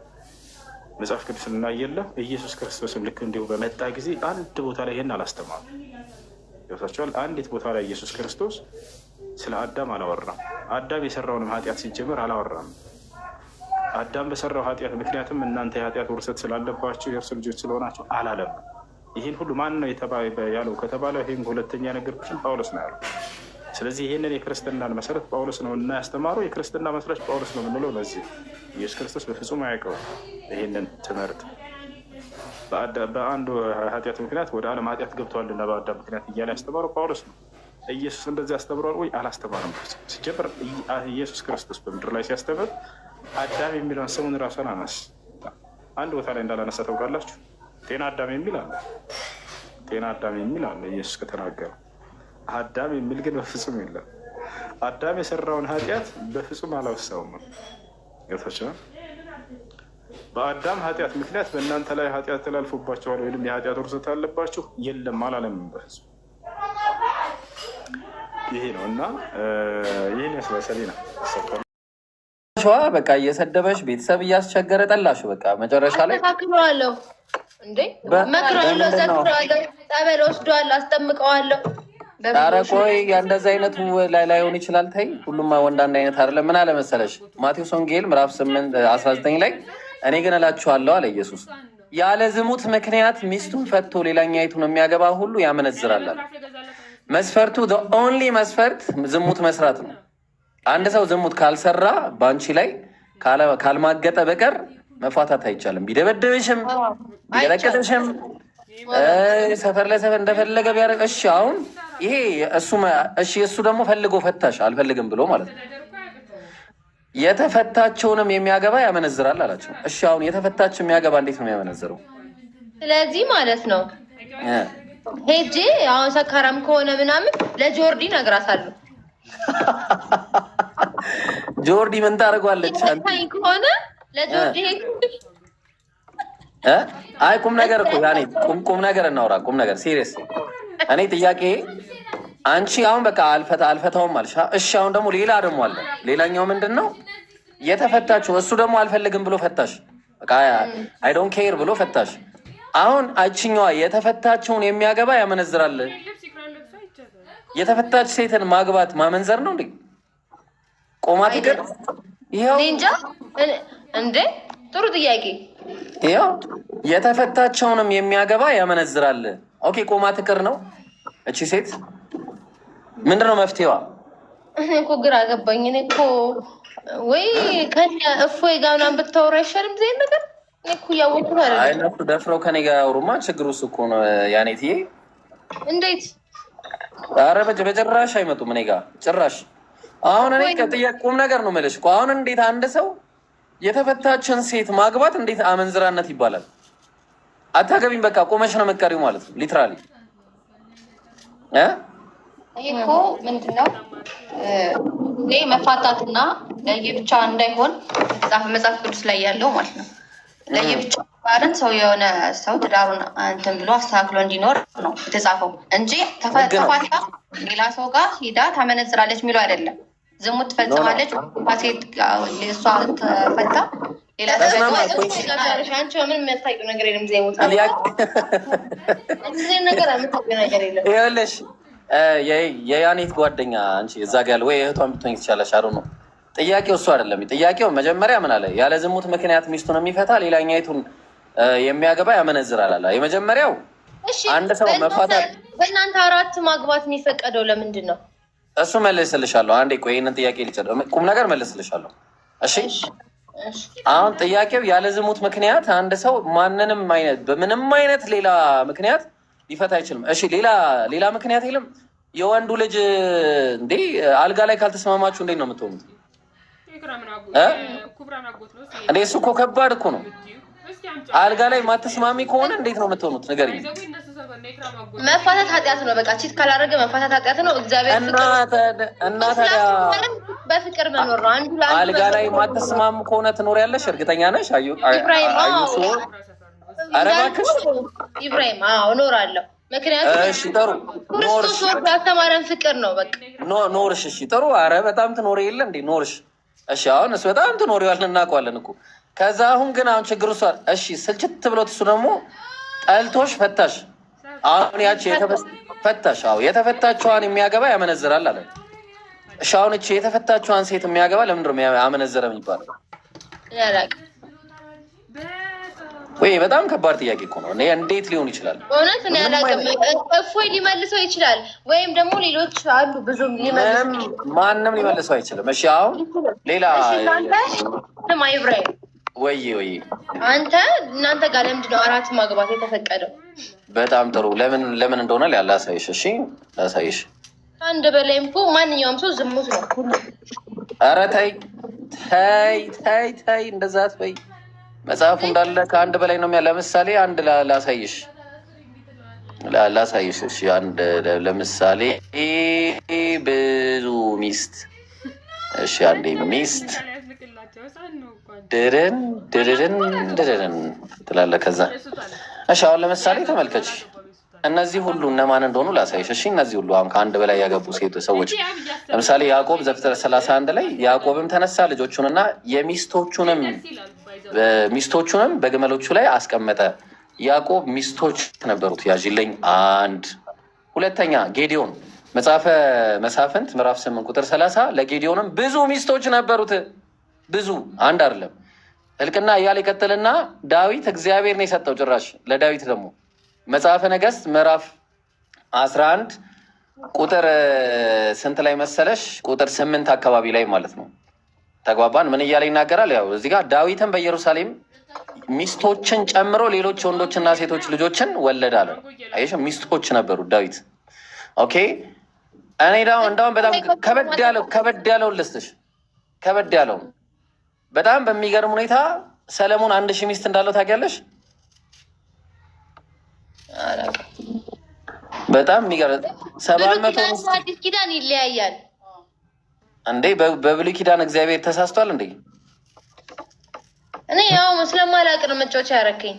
መጽሐፍ ቅዱስ እና የለም። ኢየሱስ ክርስቶስም ልክ እንዲሁ በመጣ ጊዜ አንድ ቦታ ላይ ይህን አላስተማሩም። ይወሳቸዋል። አንዲት ቦታ ላይ ኢየሱስ ክርስቶስ ስለ አዳም አላወራም። አዳም የሰራውንም ኃጢአት ሲጀምር አላወራም። አዳም በሰራው ኃጢአት ምክንያትም እናንተ የኃጢአት ውርሰት ስላለባቸው የእርሱ ልጆች ስለሆናቸው አላለም። ይህን ሁሉ ማን ነው ያለው ከተባለ ይህም ሁለተኛ ነገርኩሽን ጳውሎስ ነው ያለው። ስለዚህ ይህንን የክርስትናን መሰረት ጳውሎስ ነው እና ያስተማረው። የክርስትና መስራች ጳውሎስ ነው የምንለው ለዚህ ኢየሱስ ክርስቶስ በፍጹም አያውቀው ይህንን ትምህርት። በአንዱ ኃጢአት ምክንያት ወደ ዓለም ኃጢአት ገብተዋልና በአዳም ምክንያት እያለ ያስተማረው ጳውሎስ ነው። ኢየሱስ እንደዚህ ያስተምሯል ወይ? አላስተማረም። ሲጀምር ኢየሱስ ክርስቶስ በምድር ላይ ሲያስተምር አዳም የሚለውን ስሙን ራሱን አነሳ። አንድ ቦታ ላይ እንዳላነሳ ታውቃላችሁ። ጤና አዳም የሚል አለ። ጤና አዳም የሚል አለ ኢየሱስ ከተናገረ። አዳም የሚል ግን በፍጹም የለም። አዳም የሰራውን ኃጢአት በፍጹም አላወሳውም። ገብታችኋል? በአዳም ኃጢአት ምክንያት በእናንተ ላይ ኃጢአት ተላልፎባችኋል ወይም የኃጢአት ውርሰት አለባችሁ የለም አላለም በህዝብ። ይሄ ነው እና ይህን ያስመሰለኝ ነው። በቃ እየሰደበሽ ቤተሰብ እያስቸገረ ጠላሽ። በቃ መጨረሻ ላይ አስተካክለዋለሁ እንዴ መክረዋለሁ፣ ዘክረዋለሁ፣ ጸበል ወስደዋለሁ፣ አስጠምቀዋለሁ። ኧረ ቆይ እንደዚህ አይነቱ ላይሆን ይችላል። ተይ ሁሉም ወንድ አንድ አይነት አይደለም። ምን አለ መሰለሽ ማቴዎስ ወንጌል ምዕራፍ 8:19 ላይ እኔ ግን እላችኋለሁ አለ ኢየሱስ ያለ ዝሙት ምክንያት ሚስቱን ፈቶ ሌላኛይቱን የሚያገባ ሁሉ ያመነዝራል። መስፈርቱ ኦንሊ መስፈርት ዝሙት መስራት ነው። አንድ ሰው ዝሙት ካልሰራ በአንቺ ላይ ካልማገጠ በቀር መፋታት አይቻልም። ቢደበደብሽም ቢቀጠቅጥሽም ሰፈር ለሰፈር እንደፈለገ ቢያደርግ እሺ። አሁን ይሄ እሱ ደግሞ ፈልጎ ፈታሽ አልፈልግም ብሎ ማለት ነው። የተፈታቸውንም የሚያገባ ያመነዝራል አላቸው። እሺ አሁን የተፈታች የሚያገባ እንዴት ነው የሚያመነዝረው? ስለዚህ ማለት ነው ሄጄ አሁን ሰካራም ከሆነ ምናምን ለጆርዲ እነግራታለሁ። ጆርዲ ምን ታደርጓለች? ከሆነ ለጆርዲ አይ ቁም ነገር እኮ ያኔ ቁም ነገር እናውራ። ቁም ነገር ሲሪየስ። እኔ ጥያቄ አንቺ አሁን በቃ አልፈታውም አልሻ። እሺ አሁን ደግሞ ሌላ ደግሞ አለ። ሌላኛው ምንድን ነው የተፈታችው? እሱ ደግሞ አልፈልግም ብሎ ፈታሽ። በቃ አይ ዶንት ኬር ብሎ ፈታሽ። አሁን አችኛዋ የተፈታችውን የሚያገባ ያመነዝራል። የተፈታች ሴትን ማግባት ማመንዘር ነው እንዴ? ቆማት ይቀር ይሄው እንጃ እንዴ። ጥሩ ጥያቄ። ይሄው የተፈታቸውንም የሚያገባ ያመነዝራል። ኦኬ ቆማ ትቅር ነው እቺ ሴት ምንድነው መፍትሄዋ? እኔ እኮ ግራ ገባኝ። እኔ እኮ ወይ ከኛ እፎይ ጋር ምናምን ብታወራ አይሻልም? ዘይን ነገር እኔ እኮ ያወቅኩት አይደለም። አይ እነሱ ደፍረው ከኔ ጋር ያወሩማ ችግሩስ እኮ ነው ያኔትዬ። እንዴት? ኧረ በጭራሽ አይመጡም እኔ ጋር ጭራሽ። አሁን እኔ ከጥያቄ ቁም ነገር ነው የምልሽ እኮ አሁን እንዴት አንድ ሰው የተፈታችን ሴት ማግባት እንዴት አመንዝራነት ይባላል? አታገቢም በቃ ቆመሽ ነው መቀሪው ማለት ነው ሊትራሊ። ይሄ እኮ ምንድነው ይሄ መፋታትና ለየብቻ እንዳይሆን መጽሐፍ ቅዱስ ላይ ያለው ማለት ነው። ለየብቻ ባልን ሰው የሆነ ሰው ትዳሩን እንትን ብሎ አስተካክሎ እንዲኖር ነው የተጻፈው እንጂ ተፋታ ሌላ ሰው ጋር ሂዳ ታመነዝራለች የሚለው አይደለም። ዝሙት ትፈጽማለች ሴት እሷ ተፈታ ሌላ አንቺ ምን የምታውቂው ነገር የለም። ይኸውልሽ የያኔት ጓደኛ አንቺ እዛ ጋ ያለ ወይ እህቷን ብትሆኝ ትቻለሽ። አሩ ነው ጥያቄው እሱ አይደለም። ጥያቄው መጀመሪያ ምን አለ? ያለ ዝሙት ምክንያት ሚስቱን የሚፈታ ሌላኛይቱን የሚያገባ ያመነዝራል አለ። የመጀመሪያው አንድ ሰው መፋታት በእናንተ አራት ማግባት የሚፈቀደው ለምንድን ነው? እሱ መልስልሻለሁ። አንዴ ቆይ ይሄንን ጥያቄ ቁም ነገር መልስልሻለሁ። እሺ አሁን ጥያቄው ያለ ዝሙት ምክንያት አንድ ሰው ማንንም አይነት በምንም አይነት ሌላ ምክንያት ሊፈታ አይችልም። እሺ ሌላ ምክንያት የለም። የወንዱ ልጅ እንዴ አልጋ ላይ ካልተስማማችሁ እንዴት ነው የምትሆኑት? እንዴ እሱ እኮ ከባድ እኮ ነው። አልጋ ላይ ማተስማሚ ከሆነ እንዴት ነው የምትሆኑት? ንገሪኝ። መፋታት ኃጢአት ነው። በቃ ቺት ካላደረገ መፋታት ኃጢአት ነው። እግዚአብሔር እና ታዲያ በፍቅር መኖር ነው። አንዱ ለአንዱ አልጋ ላይ ማተስማሙ ከሆነ ትኖሪያለሽ? እርግጠኛ ነሽ? ኢብራሂም ኢብራሂም እኖራለሁ። ምክንያቱም እሺ ጥሩ ኖርሽ ያስተማረን ፍቅር ነው። በቃ ኖርሽ። እሺ ጥሩ። አረ በጣም ትኖሪ የለ እንዴ ኖርሽ። እሺ አሁን እሱ በጣም ትኖሪዋለን እናውቀዋለን እኮ። ከዛ አሁን ግን አሁን ችግሩ እሷ እሺ ስልችት ብሎት እሱ ደግሞ ጠልቶሽ ፈታሽ። አሁን ያቺ ፈታሽ የተፈታችዋን የሚያገባ ያመነዝራል አለ። እሺ አሁን እቺ የተፈታችዋን ሴት የሚያገባ ለምንድን ነው ያመነዘረ የሚባለው? ወይ በጣም ከባድ ጥያቄ እኮ ነው። እንዴት ሊሆን ይችላል? እውነት እኔ አላውቅም። እፎይ ሊመልሰው ይችላል፣ ወይም ደግሞ ሌሎች አሉ ብዙም ሊመልሱ። ማንም ሊመልሰው አይችልም። እሺ አሁን ሌላ ስማ ኢብራሂም፣ ወይ አንተ እናንተ ጋር ለምንድን ነው አራት ማግባት የተፈቀደው? በጣም ጥሩ። ለምን እንደሆነ ላሳይሽ። እሺ ላሳይሽ። አንድ በላይም እኮ ማንኛውም ሰው ዝሙት ነው። ኧረ ተይ እንደዛ አትበይ። መጽሐፉ እንዳለ ከአንድ በላይ ነው። ለምሳሌ አንድ ላሳይሽ። እሺ አንድ ለምሳሌ ብዙ ሚስት። እሺ አንዴ ሚስት ድርን ድርን ድርን ትላለህ። ከዛ እሺ አሁን ለምሳሌ ተመልከች፣ እነዚህ ሁሉ እነማን እንደሆኑ ላሳይሽ። እሺ እነዚህ ሁሉ አሁን ከአንድ በላይ ያገቡ ሰዎች ለምሳሌ ያዕቆብ ዘፍጥረት 31 ላይ ያዕቆብም ተነሳ ልጆቹንና ሚስቶቹንም በግመሎቹ ላይ አስቀመጠ። ያዕቆብ ሚስቶች ነበሩት። ያዥልኝ አንድ። ሁለተኛ ጌዲዮን መጽሐፈ መሳፍንት ምዕራፍ 8 ቁጥር 30 ለጌዲዮንም ብዙ ሚስቶች ነበሩት። ብዙ አንድ አይደለም። እልቅና እያለ ይቀጥልና ዳዊት እግዚአብሔር ነው የሰጠው። ጭራሽ ለዳዊት ደግሞ መጽሐፈ ነገሥት ምዕራፍ 11 ቁጥር ስንት ላይ መሰለሽ? ቁጥር 8 አካባቢ ላይ ማለት ነው። ተግባባን? ምን እያለ ይናገራል? ያው እዚህ ጋር ዳዊትን በኢየሩሳሌም ሚስቶችን ጨምሮ ሌሎች ወንዶችና ሴቶች ልጆችን ወለደ አለ። አየሽ፣ ሚስቶች ነበሩ ዳዊት። ኦኬ እኔ እንዳውም በጣም ከበድ ያለውን ልስጥሽ። ከበድ ያለውን በጣም በሚገርም ሁኔታ ሰለሞን 1000 ሚስት እንዳለው ታውቂያለሽ? በጣም የሚገርም 700 ሚስት። አዲስ ኪዳን ይለያያል እንዴ? በብሉይ ኪዳን እግዚአብሔር ተሳስቷል እንዴ? እኔ ያው ስለማላውቅ ነው መጫወቻ ያደረከኝ።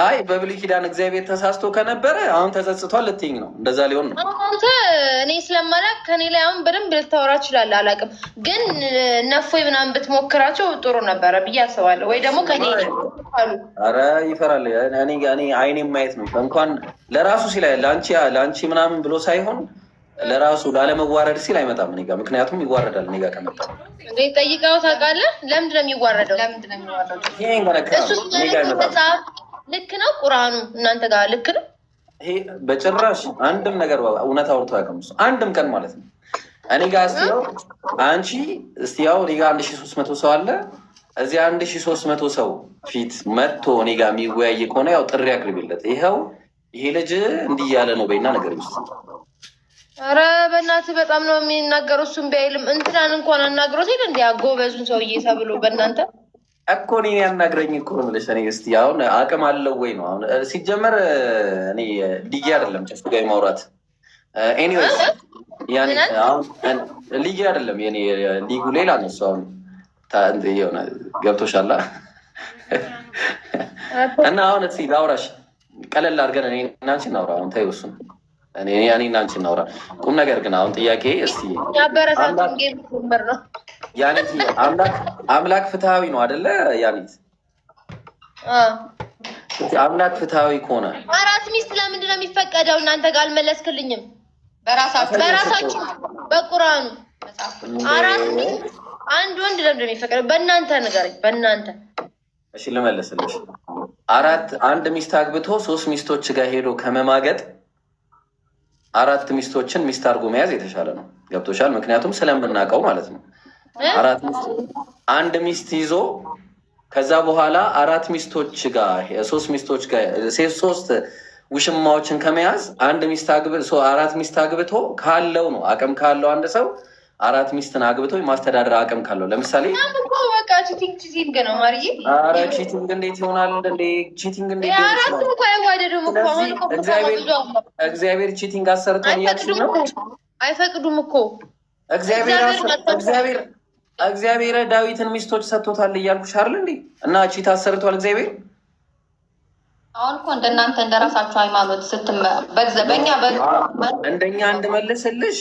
አይ በብሉይ ኪዳን እግዚአብሔር ተሳስቶ ከነበረ አሁን ተጸጽቷል ልትይኝ ነው? እንደዛ ሊሆን ነው። አንተ እኔ ስለማላውቅ ከኔ ላይ አሁን በደንብ ልታወራ ትችላለህ። አላውቅም ግን ነፎይ ምናምን ብትሞክራቸው ጥሩ ነበረ ብዬ አስባለሁ። ወይ ደግሞ ከኔ አሉ። ኧረ ይፈራል። እኔ አይኔም ማየት ነው እንኳን ለራሱ ሲል ለአንቺ ምናምን ብሎ ሳይሆን ለራሱ ላለመዋረድ ሲል አይመጣም እኔ ጋ። ምክንያቱም ይዋረዳል እኔ ጋ ከመጣ። ጠይቀው ታውቃለህ? ለምንድን ነው የሚዋረደው? ልክ ነው ቁርአኑ እናንተ ጋር ልክ ነው? ይሄ በጭራሽ አንድም ነገር እውነት አውርቶ አያውቅም አንድም ቀን ማለት ነው። እኔ ጋ አንቺ እስቲ ያው እኔ ጋ 1300 ሰው አለ። እዚህ 1300 ሰው ፊት መጥቶ እኔ ጋ የሚወያይ ከሆነ ያው ጥሪ አቅርቢለት። ይኸው ይሄ ልጅ እንዲህ እያለ ነው በይና ነገር ውስጥ። ኧረ በእናትህ በጣም ነው የሚናገረው። እሱም ቢያይልም እንትናን እንኳን አናግሮት ሄደ እንዲ ጎበዙን ሰውዬ ተብሎ በእናንተ እኮ እኔ ያናግረኝ እኮ ነው የምልሽ። እኔ እስኪ አሁን አቅም አለው ወይ ነው አሁን ሲጀመር እኔ ሊጌ አይደለም ጨፍ ጋር ማውራት። ኤኒዌይስ ያኔ አሁን ሊጌ አይደለም የኔ ሊጉ ሌላ ነው። እሱ አሁን የሆነ ገብቶሻል። እና አሁን እስኪ ላውራሽ ቀለል አድርገን እኔ እና አንቺ እናውራ። አሁን ተይው እሱን እኔ እና አንቺ እናውራ። ቁም ነገር ግን አሁን ጥያቄ እስቲ ያበረታቱን ጌም ጀምር ነው ያኔት አምላክ ፍትሃዊ ነው አይደለ? ያኔት አምላክ ፍትሃዊ ከሆነ 4 ሚስት ለምንድን ነው የሚፈቀደው? እናንተ ጋር አልመለስክልኝም። በራሳችሁ በቁርአኑ 4 ሚስት አንድ ወንድ ለምንድን ነው የሚፈቀደው? በእናንተ ንገረኝ። በእናንተ እሺ ልመለስልሽ። አንድ ሚስት አግብቶ 3 ሚስቶች ጋር ሄዶ ከመማገጥ 4 ሚስቶችን ሚስት አድርጎ መያዝ የተሻለ ነው። ገብቶሻል? ምክንያቱም ስለምናውቀው ማለት ነው። 4 ሚስት አንድ ሚስት ይዞ ከዛ በኋላ 4 ሚስቶች ጋር 3 ሚስቶች ጋር 3 ውሽማዎችን ከመያዝ 4 ሚስት አግብቶ ካለው ነው አቅም ካለው አንድ ሰው 4 ሚስትን አግብቶ የማስተዳደር አቅም ካለው ለምሳሌ በቃ ቺቲንግ ነው ማርዬ። ኧረ ቺቲንግ እንዴት ይሆናል? ቺቲንግ እንዴት እግዚአብሔር ቺቲንግ አሰርቷል እያልሽ ነው? አይፈቅዱም እኮ እግዚአብሔር ዳዊትን ሚስቶች ሰጥቶታል እያልኩሽ አይደል እንዴ? እና ቺት አሰርቷል እግዚአብሔር። አሁን እኮ እንደናንተ እንደራሳችሁ ሃይማኖት በእኛ እንደኛ እንድመልስልሽ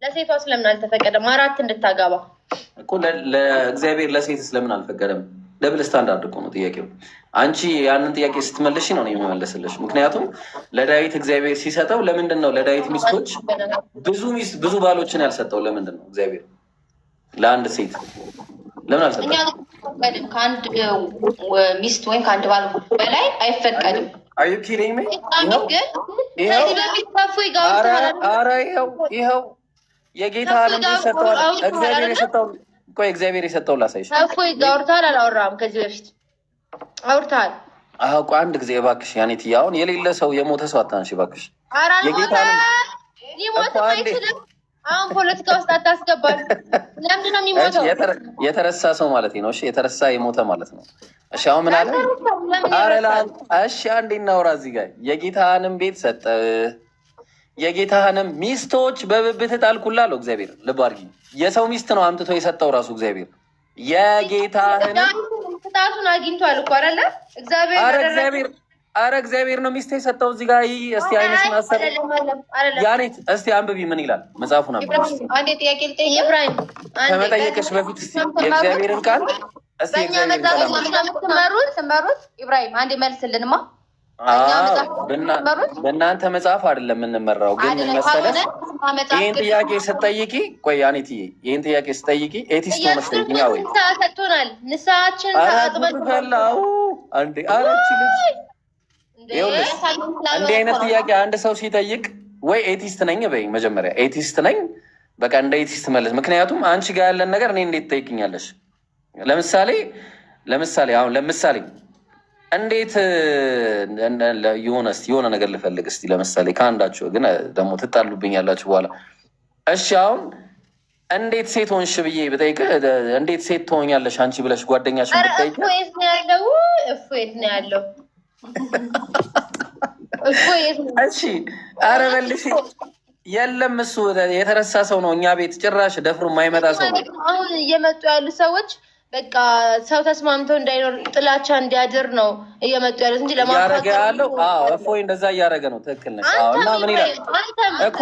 ለሴቷ ስለምን አልተፈቀደም? 4 እንድታጋባ እኮ ለእግዚአብሔር ለሴት ስለምን አልፈቀደም? ደብል ስታንዳርድ እኮ ነው ጥያቄው። አንቺ ያንን ጥያቄ ስትመልሽ ነው የሚመለስልሽ። ምክንያቱም ለዳዊት እግዚአብሔር ሲሰጠው ለምንድን ነው ለዳዊት ሚስቶች ብዙ ባሎችን ያልሰጠው? ለምንድን ነው እግዚአብሔር ለአንድ ሴት ለምን አልሰጠም? ከአንድ ሚስት ወይም ከአንድ ባል በላይ አይፈቀድም። አዩ ኪሪኝ ይኸው የጌታን ሰጠዋል እግዚአብሔር የሰጠው። ቆይ እግዚአብሔር የሰጠው ላሳይሽ። እፎይ አውርተሃል አላወራህም? ከዚህ በፊት አውርተሃል? አዎ አንድ ጊዜ እባክሽ ያኔት አሁን የሌለ ሰው የሞተ ሰው አታንሺ እባክሽ። ሊሞት አይችልም። አሁን ፖለቲካ ውስጥ አታስገባል። ለምንድን ነው የሚሞተው? የተረሳ ሰው ማለት ነው። እሺ የተረሳ የሞተ ማለት ነው። እሺ አሁን ምን አለ? እሺ አንዴ እናውራ እዚህ ጋር የጌታንም ቤት ሰጠ የጌታህንም ሚስቶች በብብት ጣልኩልህ አለው እግዚአብሔር። ልብ አድርጊ፣ የሰው ሚስት ነው አምጥቶ የሰጠው ራሱ እግዚአብሔር። የጌታህንም ቅጣቱን አግኝቷል እኮ አይደለ? አረ እግዚአብሔር ነው ሚስት የሰጠው እዚህ ጋር። እስቲ አይነስን አሰብ ያኔት እስቲ አንብቢ ምን ይላል መጽሐፉን አንብቢ። አንዴ ጥያቄ ልጠይቅ ኢብራሂም፣ ከመጠየቅሽ በፊት እስቲ የእግዚአብሔርን ቃል እስቲ የእግዚአብሔርን ቃል ትመሩት ኢብራሂም አንዴ መልስልንማ። በእናንተ መጽሐፍ አይደለም የምንመራው፣ ግን ምን መሰለሽ ይህን ጥያቄ ስትጠይቂ፣ ቆይ አኔትዬ ይህን ጥያቄ ስትጠይቂ ኤቲስት ሆነሽ ጠይቂኝ። ወይ ሰጥቶናል ንስሐችን ተአጥበላው አንዴ አረች ልጅ ይኸውልሽ፣ እንዲህ አይነት ጥያቄ አንድ ሰው ሲጠይቅ ወይ ኤቲስት ነኝ በይ መጀመሪያ። ኤቲስት ነኝ በቃ እንደ ኤቲስት መለስ። ምክንያቱም አንቺ ጋር ያለን ነገር እኔ እንዴት ትጠይቅኛለሽ? ለምሳሌ እንዴት የሆነ ነገር ልፈልግ እስቲ ለምሳሌ ከአንዳችሁ ግን ደግሞ ትጣሉብኛላችሁ በኋላ። እሺ አሁን እንዴት ሴት ሆንሽ ብዬ ብጠይቅ እንዴት ሴት ትሆኛለሽ አንቺ ብለሽ ጓደኛሽን ብጠይቅ እፎየት ነው ያለው። እሺ ኧረ በልሽ የለም እሱ የተረሳ ሰው ነው። እኛ ቤት ጭራሽ ደፍሮ የማይመጣ ሰው ነው። አሁን እየመጡ ያሉ ሰዎች በቃ ሰው ተስማምቶ እንዳይኖር ጥላቻ እንዲያድር ነው እየመጡ ያሉት እንጂ እያደረገ ያለው እፎይ እንደዛ እያደረገ ነው። ትክክል ነሽ። እና ምን ይላል እኮ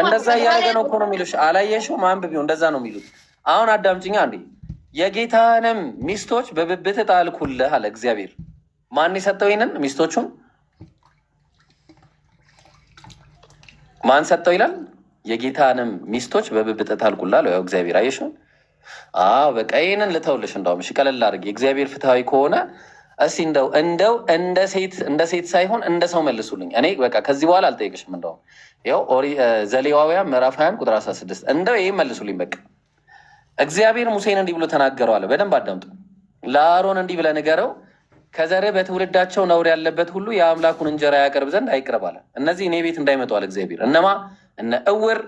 እንደዛ እያደረገ ነው እኮ ነው የሚሉሽ። አላየሽውም? አንብቢው። እንደዛ ነው የሚሉት። አሁን አዳምጪኛ እንዴ። የጌታንም ሚስቶች በብብት ጣልኩልህ አለ እግዚአብሔር። ማን የሰጠው ይሄንን? ሚስቶቹን ማን ሰጠው ይላል? የጌታንም ሚስቶች በብብት ጣልኩልህ አለ ያው እግዚአብሔር። አየሽው? በቃ ይሄንን ልተውልሽ። እንደውም እሺ ቀለል አድርጌ እግዚአብሔር ፍትሃዊ ከሆነ እስቲ እንደው እንደ ሴት ሳይሆን እንደ ሰው መልሱልኝ። እኔ በቃ ከዚህ በኋላ አልጠይቅሽም። እንደውም ያው ዘሌዋውያን ምዕራፍ 20 ቁጥር 16 እንደው ይሄን መልሱልኝ። በቃ እግዚአብሔር ሙሴን እንዲህ ብሎ ተናገረው አለ። በደንብ አዳምጡ። ለአሮን እንዲህ ብለህ ንገረው ከዘርህ በትውልዳቸው ነውር ያለበት ሁሉ የአምላኩን እንጀራ ያቀርብ ዘንድ አይቅረብ አለ። እነዚህ እኔ ቤት እንዳይመጡ አለ እግዚአብሔር። እነማ? እነ እውር፣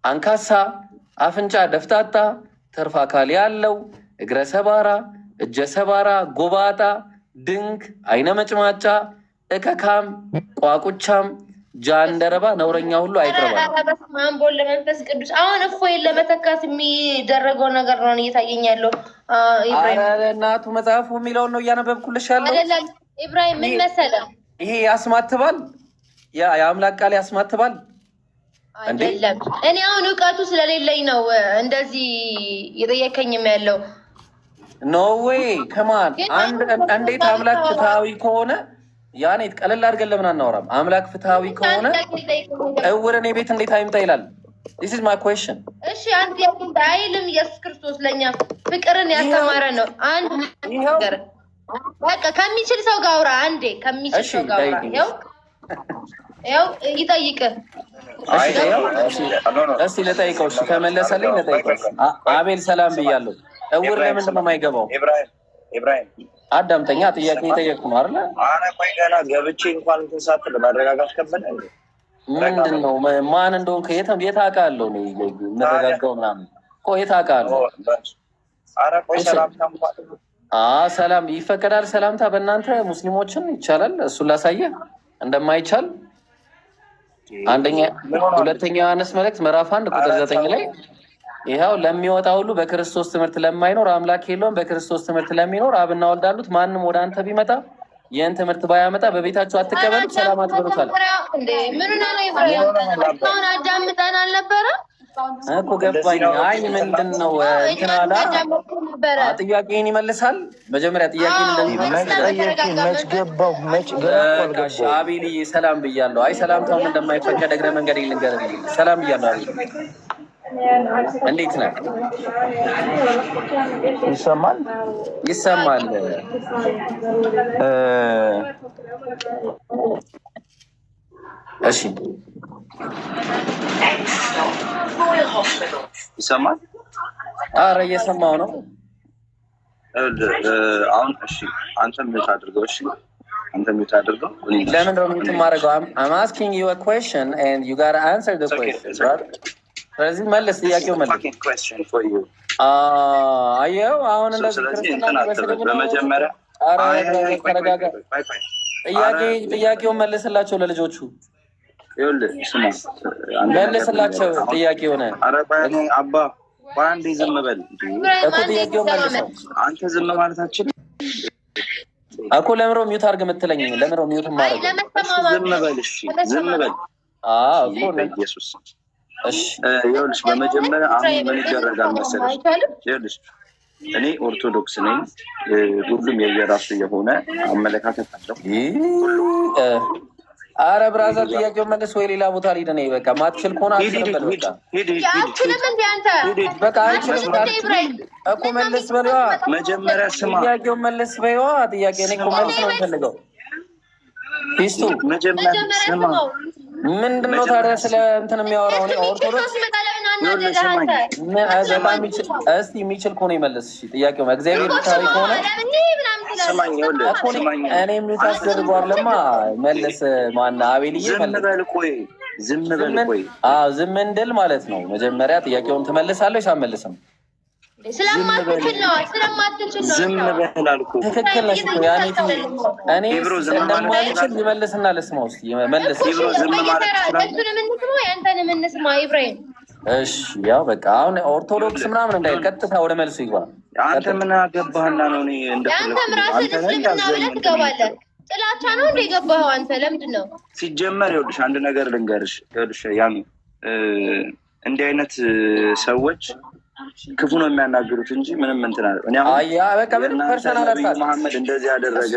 አንካሳ፣ አፍንጫ ደፍታታ፣ ተርፍ አካል ያለው፣ እግረ ሰባራ፣ እጀ ሰባራ፣ ጎባጣ፣ ድንክ፣ አይነ መጭማጫ፣ እከካም፣ ቋቁቻም፣ ጃንደረባ፣ ነውረኛ ሁሉ አይቅረባል። ማንቦል ለመንፈስ ቅዱስ አሁን እፎይን ለመተካት የሚደረገው ነገር ነው እየታየኝ ያለው። እናቱ መጽሐፉ የሚለውን ነው እያነበብኩልሽ ያለው። ኢብራሂም ምን መሰለህ ይሄ ያስማትባል፣ የአምላክ ቃል ያስማትባል። አይደለም እኔ አሁን እውቀቱ ስለሌለኝ ነው እንደዚህ የጠየከኝም ያለው። ኖ ዌይ ከማን እንዴት አምላክ ፍትሃዊ ከሆነ ያኔት ቀለል አድርገን ለምን አናወራም? አምላክ ፍትሃዊ ከሆነ እውር እኔ ቤት እንዴት አይምጣ ይላል? This is my question። እሺ አንተ ያንተ አይልም ኢየሱስ ክርስቶስ ለኛ ፍቅርን ያስተማረ ነው። አንድ ነገር በቃ ከሚችል ሰው ጋር አውራ። አንዴ ከሚችል ሰው ጋር አውራ። ያው ይጠይቅ። እስቲ ልጠይቀው። እሺ ከመለሰልኝ ልጠይቀው። አቤል ሰላም ብያለሁ። እውር ለምንድን ነው የማይገባው? ኢብራሂም አዳምጠኛ። ጥያቄ የጠየቅኩ ነው አይደል? አረ ቆይ ገና ገብቼ እንኳን እንትን ሳትል ማረጋጋት ከበደ። ምንድን ነው ማን እንደሆንክ የት አውቃለሁ? ነው የምረጋጋው ምናምን እኮ የት አውቃለሁ? አረ ቆይ ሰላምታ ሰላም ይፈቀዳል? ሰላምታ በእናንተ ሙስሊሞችን ይቻላል? እሱን ላሳየህ እንደማይቻል ሁለተኛ ዮሐንስ መልእክት ምዕራፍ 1 ቁጥር 9 ላይ ይኸው ለሚወጣ ሁሉ በክርስቶስ ትምህርት ለማይኖር አምላክ የለውም፣ በክርስቶስ ትምህርት ለሚኖር አብና ወልድ አሉት። ማንም ወደ አንተ ቢመጣ ይህን ትምህርት ባያመጣ በቤታችሁ አትቀበሉት፣ ሰላም አትበሉታል። አዳምጠን አልነበረ እኮ ገባኝ። አይ ምንድን ነው እንትን አላ ጥያቄን ይመልሳል። መጀመሪያ ጥያቄን አቤልዬ ሰላም ብያለሁ። አይ ሰላምታውን እንደማይፈቀድ እግረ መንገድ ልንገርልኝ። ሰላም ብያለሁ አቤል። እንዴት ነህ? ይሰማል? ይሰማል። እሺ ይሰማል? አረ እየሰማሁ ነው። አሁን እሺ አንተም የምታደርገው ለምን ነው የምትማረገው? I'm asking you a question and you got to answer the question, right? ስለዚህ መልስ፣ ጥያቄው መልስ። አየው አሁን እንደዚህ በመጀመሪያ ጥያቄውን መልስላቸው ለልጆቹ። ይኸውልህ ስማ፣ መልስላቸው ጥያቄ ሆነ። ኧረ ባኔ አባ በአንዴ ዝም በል እኮ ጥያቄው መልሰው። አንተ ዝም ማለታችን እኮ ለምሮ ሚውት አድርግ የምትለኝ ለምሮ ሚውት ማድረግ ዝም በል እሺ፣ ዝም በል እኮ በኢየሱስ። እሺ ይኸውልሽ በመጀመሪያ አሁን ምን ይደረጋል መሰለሽ? ይኸውልሽ እኔ ኦርቶዶክስ ነኝ። ሁሉም የየራሱ የሆነ አመለካከት አለው። አረ ብራዘር ጥያቄው መልስ ወይ ሌላ ቦታ ሊድ ነው። በቃ ማትችል ከሆነ አትችልም። በቃ አይችልም እኮ መልስ በለዋ። መጀመሪያ ስማ፣ ጥያቄው መልስ በይዋ። ጥያቄ እኔ እኮ መልስ ነው የምፈልገው። ፊስቱ መጀመሪያ ስማ፣ ምንድን ነው ታዲያ ስለ እንትን የሚያወራው? እኔ ኦርቶዶክስ በጣም እስቲ የሚችል ከሆነ ይመልስ። እሺ ጥያቄው እግዚአብሔር ታሪክ ከሆነ እኔ የሚታስደርጓለማ መልስ። ማነው አቤልዬ? ዝም በል ቆይ፣ ዝም በል ቆይ። ዝም እንድል ማለት ነው። መጀመሪያ ጥያቄውን ትመልሳለች አትመልስም? ስለማትችል ነው። ስለማትችል ነው። ዝም በል አልኩህ። ትክክል ነሽ እኮ ያኔ እኔ እንደማልችል ይመልስና ልስማው። እስኪ መልስ። ዝም ማለት እሱንም እንስማ ያንተንም እንስማ ኢብራሂም። እሺ ያው በቃ አሁን ኦርቶዶክስ ምናምን እንዳይል ቀጥታ ወደ መልሱ ይግባ። አንተ ምን አገባህና ነው? እኔ አንተም ራስህ እስልምና ብለህ ትገባለህ። ጥላቻ ነው እንደ የገባኸው አንተ ለምንድን ነው? ሲጀመር ይኸውልሽ አንድ ነገር ልንገርሽ። ይኸውልሽ ያኑ እንዲህ አይነት ሰዎች ክፉ ነው የሚያናግሩት እንጂ ምንም እንትን አለ። እኔ አሁን በቃ ምን ፐርሰናል አታክ መሐመድ እንደዚህ ያደረገ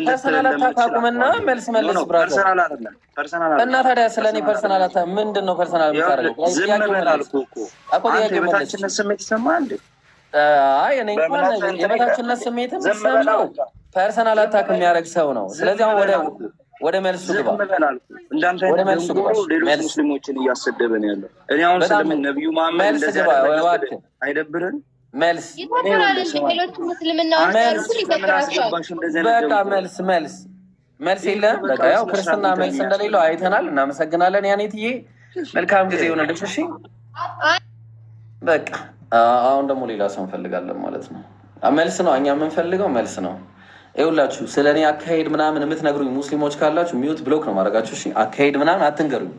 ፐርሰናል አታክ አቁምና መልስ መልስ ብራዘር። ፐርሰናል አይደለም ፐርሰናል እና ታዲያ ስለኔ ፐርሰናል አታክ ምንድን ነው? ፐርሰናል የምታደርገው ዝም በል አልኩህ እኮ። አንተ የበታችነት ስሜት ይሰማህ እንዴ? አይ እኔ እንኳን የበታችነት ስሜትም ይሰማው ፐርሰናል አታክ የሚያደርግ ሰው ነው። ስለዚህ አሁን ወደ መልሱ ግባ። እንዳንተ አይነት ሌሎች ሙስሊሞችን እያሰደበ ነው ያለው። እኔ አሁን ስለ ነብዩ መሐመድ እንደዚህ አይደብርም? መልስ ሌሎች ሙስሊምና በቃ መልስ የለም። በቃ ያው ክርስትና መልስ እንደሌለው አይተናል። እናመሰግናለን። ያኔትዬ መልካም ጊዜ ይሆንልሽ። እሺ በቃ አሁን ደግሞ ሌላ ሰው እንፈልጋለን ማለት ነው። መልስ ነው እኛ የምንፈልገው መልስ ነው። ይኸውላችሁ ስለ እኔ አካሄድ ምናምን የምትነግሩኝ ሙስሊሞች ካላችሁ ሚዩት ብሎክ ነው ማድረጋችሁ። እሺ አካሄድ ምናምን አትንገሩኝ።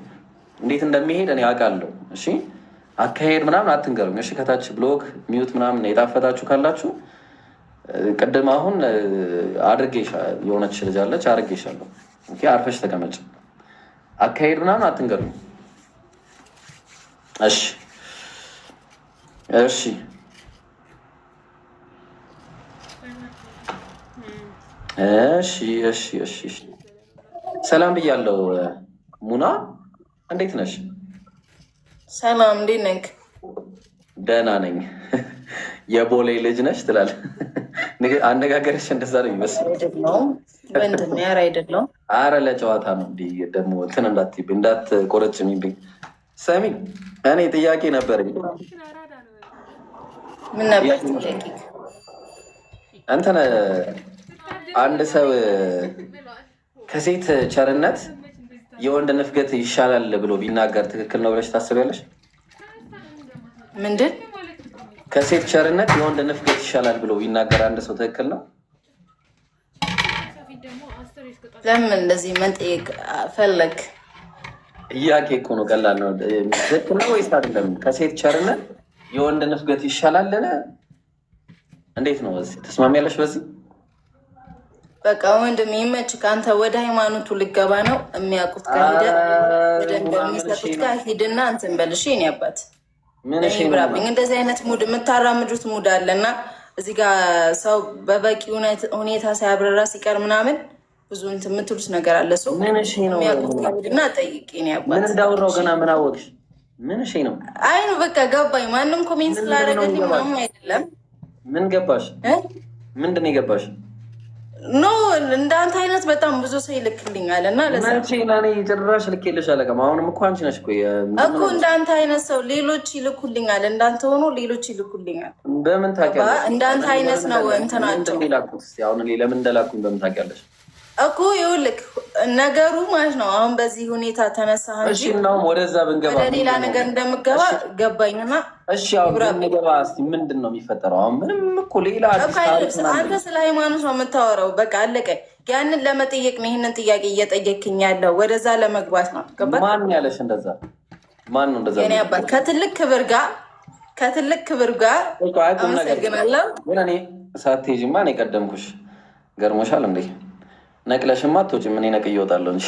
እንዴት እንደሚሄድ እኔ አውቃለሁ። እሺ አካሄድ ምናምን አትንገሩኝ። እሺ ከታች ብሎክ ሚዩት ምናምን የጣፈጣችሁ ካላችሁ ቅድም አሁን የሆነች ልጅ አለች አድርጌሻለሁ። ኦኬ አርፈሽ ተቀመጭ። አካሄድ ምናምን አትንገሩኝ። እሺ እሺ እሺ ሰላም ብያለሁ። ሙና እንዴት ነሽ? ሰላም እንዴት ነህ? ደህና ነኝ። የቦሌ ልጅ ነሽ ትላለህ። አነጋገርሽ እንደዛ ነው የሚመስለው። አይደለም። አረ ለጨዋታ ነው። እንዲህ ደግሞ እንትን እንዳትቆረጭሚብኝ። ሰሚ እኔ ጥያቄ ነበረኝ። ምን ነበር ጥያቄ? እንትን አንድ ሰው ከሴት ቸርነት የወንድ ንፍገት ይሻላል ብሎ ቢናገር ትክክል ነው ብለሽ ታስቢያለሽ? ምንድን? ከሴት ቸርነት የወንድ ንፍገት ይሻላል ብሎ ቢናገር አንድ ሰው ትክክል ነው? ለምን እንደዚህ መጠየቅ ፈለግ? ጥያቄ እኮ ነው፣ ቀላል ነው። ትክክል ነው ወይስ አይደለም? ከሴት ቸርነት የወንድ ንፍገት ይሻላል? እንዴት ነው? ተስማሚያለሽ በዚህ? በቃ ወንድም ይመች። ከአንተ ወደ ሃይማኖቱ ልገባ ነው የሚያውቁት ጋር ሄደህ በደንብ የሚሰጡት ጋር ሂድና እንትን በል። እሺ የእኔ አባት ብራብኝ እንደዚህ አይነት ሙድ የምታራምዱት ሙድ አለ እና እዚህ ጋር ሰው በበቂ ሁኔታ ሳያብረራ ሲቀር ምናምን ብዙ እንትን የምትሉት ነገር አለ። ሰው የሚያውቁት ጋር ሂድና ጠይቅ የእኔ አባት። ምን እንዳወራው ገና ምን አወቅሽ? ምን እሺ ነው? አይ ነው በቃ ገባኝ። ማንም ኮሜንት ስላደረገልኝ ምናምን አይደለም። ምን ገባሽ? ምንድን ነው የገባሽ? ኖ እንዳንተ አይነት በጣም ብዙ ሰው ይልክልኛል እና ጭራሽ ልኬልሽ አለቀም። አሁንም እኮ አንቺ ነሽ እኮ እንዳንተ አይነት ሰው ሌሎች ይልኩልኛል። እንዳንተ ሆኖ ሌሎች ይልኩልኛል። በምን ታውቂያለሽ? እንዳንተ አይነት ነው እንትናቸው። አሁን ለምን እንደላኩኝ በምን ታውቂያለሽ? እኮ ይኸውልህ ነገሩ ማለት ነው። አሁን በዚህ ሁኔታ ተነሳህ እንጂ ወደዛ ብንገባ ወደ ሌላ ነገር እንደምገባ ገባኝና እሺ አሁን ብንገባ እስኪ ምንድን ነው የሚፈጠረው? አሁን ምንም እኮ ሌላ አንተ ስለ ሃይማኖት ነው የምታወራው። በቃ አለቀ። ያንን ለመጠየቅ ነው ይህንን ጥያቄ እየጠየቅኝ ያለው፣ ወደዛ ለመግባት ነው። ገባህ? ማን ያለሽ እንደዛ? ማን ነው እንደዛ? የኔ አባት ከትልቅ ክብር ጋር አመሰግናለሁ። ግን እኔ ሳትሄጂማ እኔ ቀደምኩሽ። ገርሞሻል እንዴ? ነቅለሽማ አትወጪም። እኔ ነቅዬ እወጣለሁ እንጂ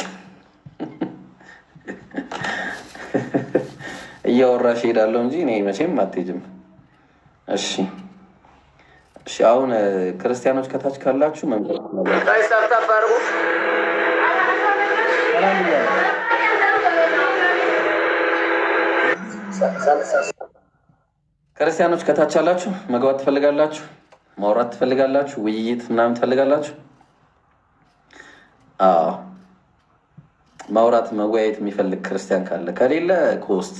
እያወራሽ እሄዳለሁ እንጂ እኔ መቼም አትሄጂም። እሺ እሺ። አሁን ክርስቲያኖች ከታች ካላችሁ መንገድ ክርስቲያኖች ከታች አላችሁ፣ መግባት ትፈልጋላችሁ፣ ማውራት ትፈልጋላችሁ፣ ውይይት ምናምን ትፈልጋላችሁ። አዎ ማውራት መወያየት የሚፈልግ ክርስቲያን ካለ፣ ከሌለ ኮስት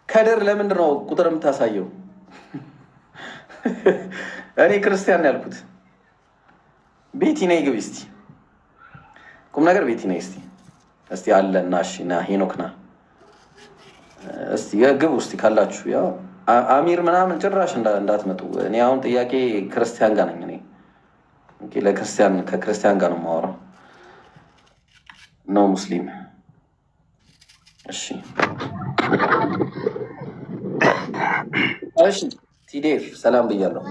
ከድር ለምንድን ነው ቁጥር የምታሳየው? እኔ ክርስቲያን ያልኩት ቤቲ ነይ ግቢ እስቲ፣ ቁም ነገር ቤቲ ነይ እስቲ እስቲ አለ እና እሺ ና ሄኖክ ና እስቲ ግቡ እስቲ ካላችሁ። ያው አሚር ምናምን ጭራሽ እንዳትመጡ። እኔ አሁን ጥያቄ ክርስቲያን ጋር ነኝ። እኔ ለክርስቲያን ከክርስቲያን ጋር ነው የማወራው፣ ነው ሙስሊም። እሺ እሺ። ቲዴፍ ሰላም ብያለሁ።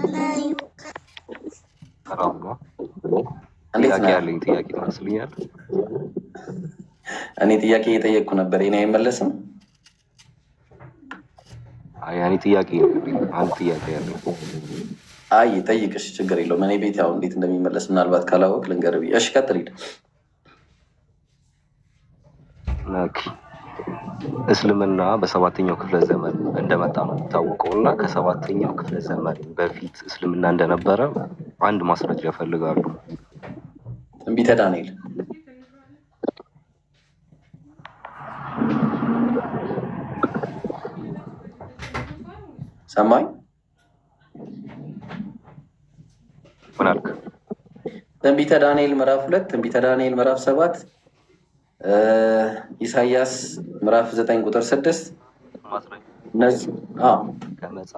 ጥያቄ ያለኝ ጥያቄ ትመስልኛል። እኔ ጥያቄ እየጠየቅኩ ነበር። እኔ አይመለስም። እኔ ጥያቄ አንድ ጥያቄ ያለኝ። አይ ጠይቅሽ፣ ችግር የለውም። እኔ ቤት ያው እንዴት እንደሚመለስ ምናልባት ካላወቅ ልንገርህ ብዬ። እሺ ቀጥል ሂድ። እስልምና በሰባተኛው ክፍለ ዘመን እንደመጣ ነው የሚታወቀው እና ከሰባተኛው ክፍለ ዘመን በፊት እስልምና እንደነበረ አንድ ማስረጃ እፈልጋለሁ። ትንቢተ ዳንኤል ሰማኝ። ምን አልክ? ትንቢተ ዳንኤል ምዕራፍ 2፣ ትንቢተ ዳንኤል ምዕራፍ 7፣ ኢሳያስ ምዕራፍ 9 ቁጥር 6።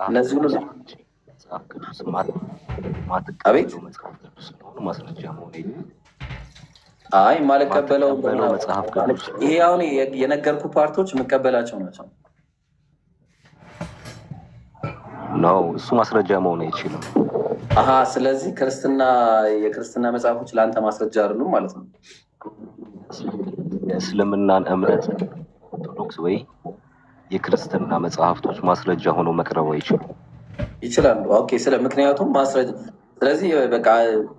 እነዚህ ሁሉ አቤት አይ ማልቀበለው ይሄ አሁን የነገርኩ ፓርቶች የምቀበላቸው ናቸው ነው። እሱ ማስረጃ መሆን አይችልም። ስለዚህ የክርስትና መጽሐፎች ለአንተ ማስረጃ አይደሉም ማለት ነው። የእስልምናን እምነት ኦርቶዶክስ ወይ የክርስትና መጽሐፍቶች ማስረጃ ሆኖ መቅረብ አይችሉም። ይችላሉ። ኦኬ። ምክንያቱም ማስረጃ፣ ስለዚህ በቃ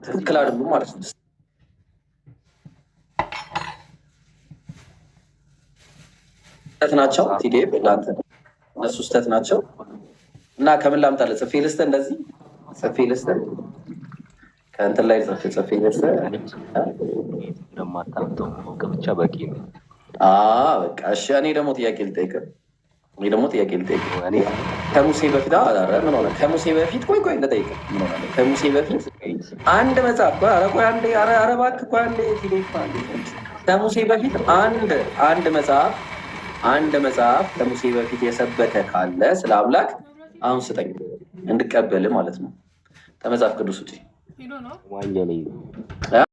ትክክል አይደሉም ማለት ነው። ስህተት ናቸው። ቲዴፍ ለአንተ እነሱ ስህተት ናቸው እና ከምን ላምጣልህ? ጽፌ ልስጥህ፣ እንደዚህ ጽፌ ልስጥህ፣ ከእንትን ላይ ጽፌ ልስጥህ። እንደማታምጠው ብቻ በቂ ነው። በቃ እሺ። እኔ ደግሞ ጥያቄ ልጠይቅህ። ከሙሴ በፊት ምን ሆነ? ከሙሴ በፊት ቆይ ልጠይቅህ። ምን ሆነ? ከሙሴ በፊት አንድ መጽሐፍ ከሙሴ በፊት አንድ መጽሐፍ ከሙሴ በፊት የሰበከ ካለ ስለ አምላክ አሁን ስጠኝ እንድቀበል ማለት ነው። ከመጽሐፍ ቅዱስ ውጪ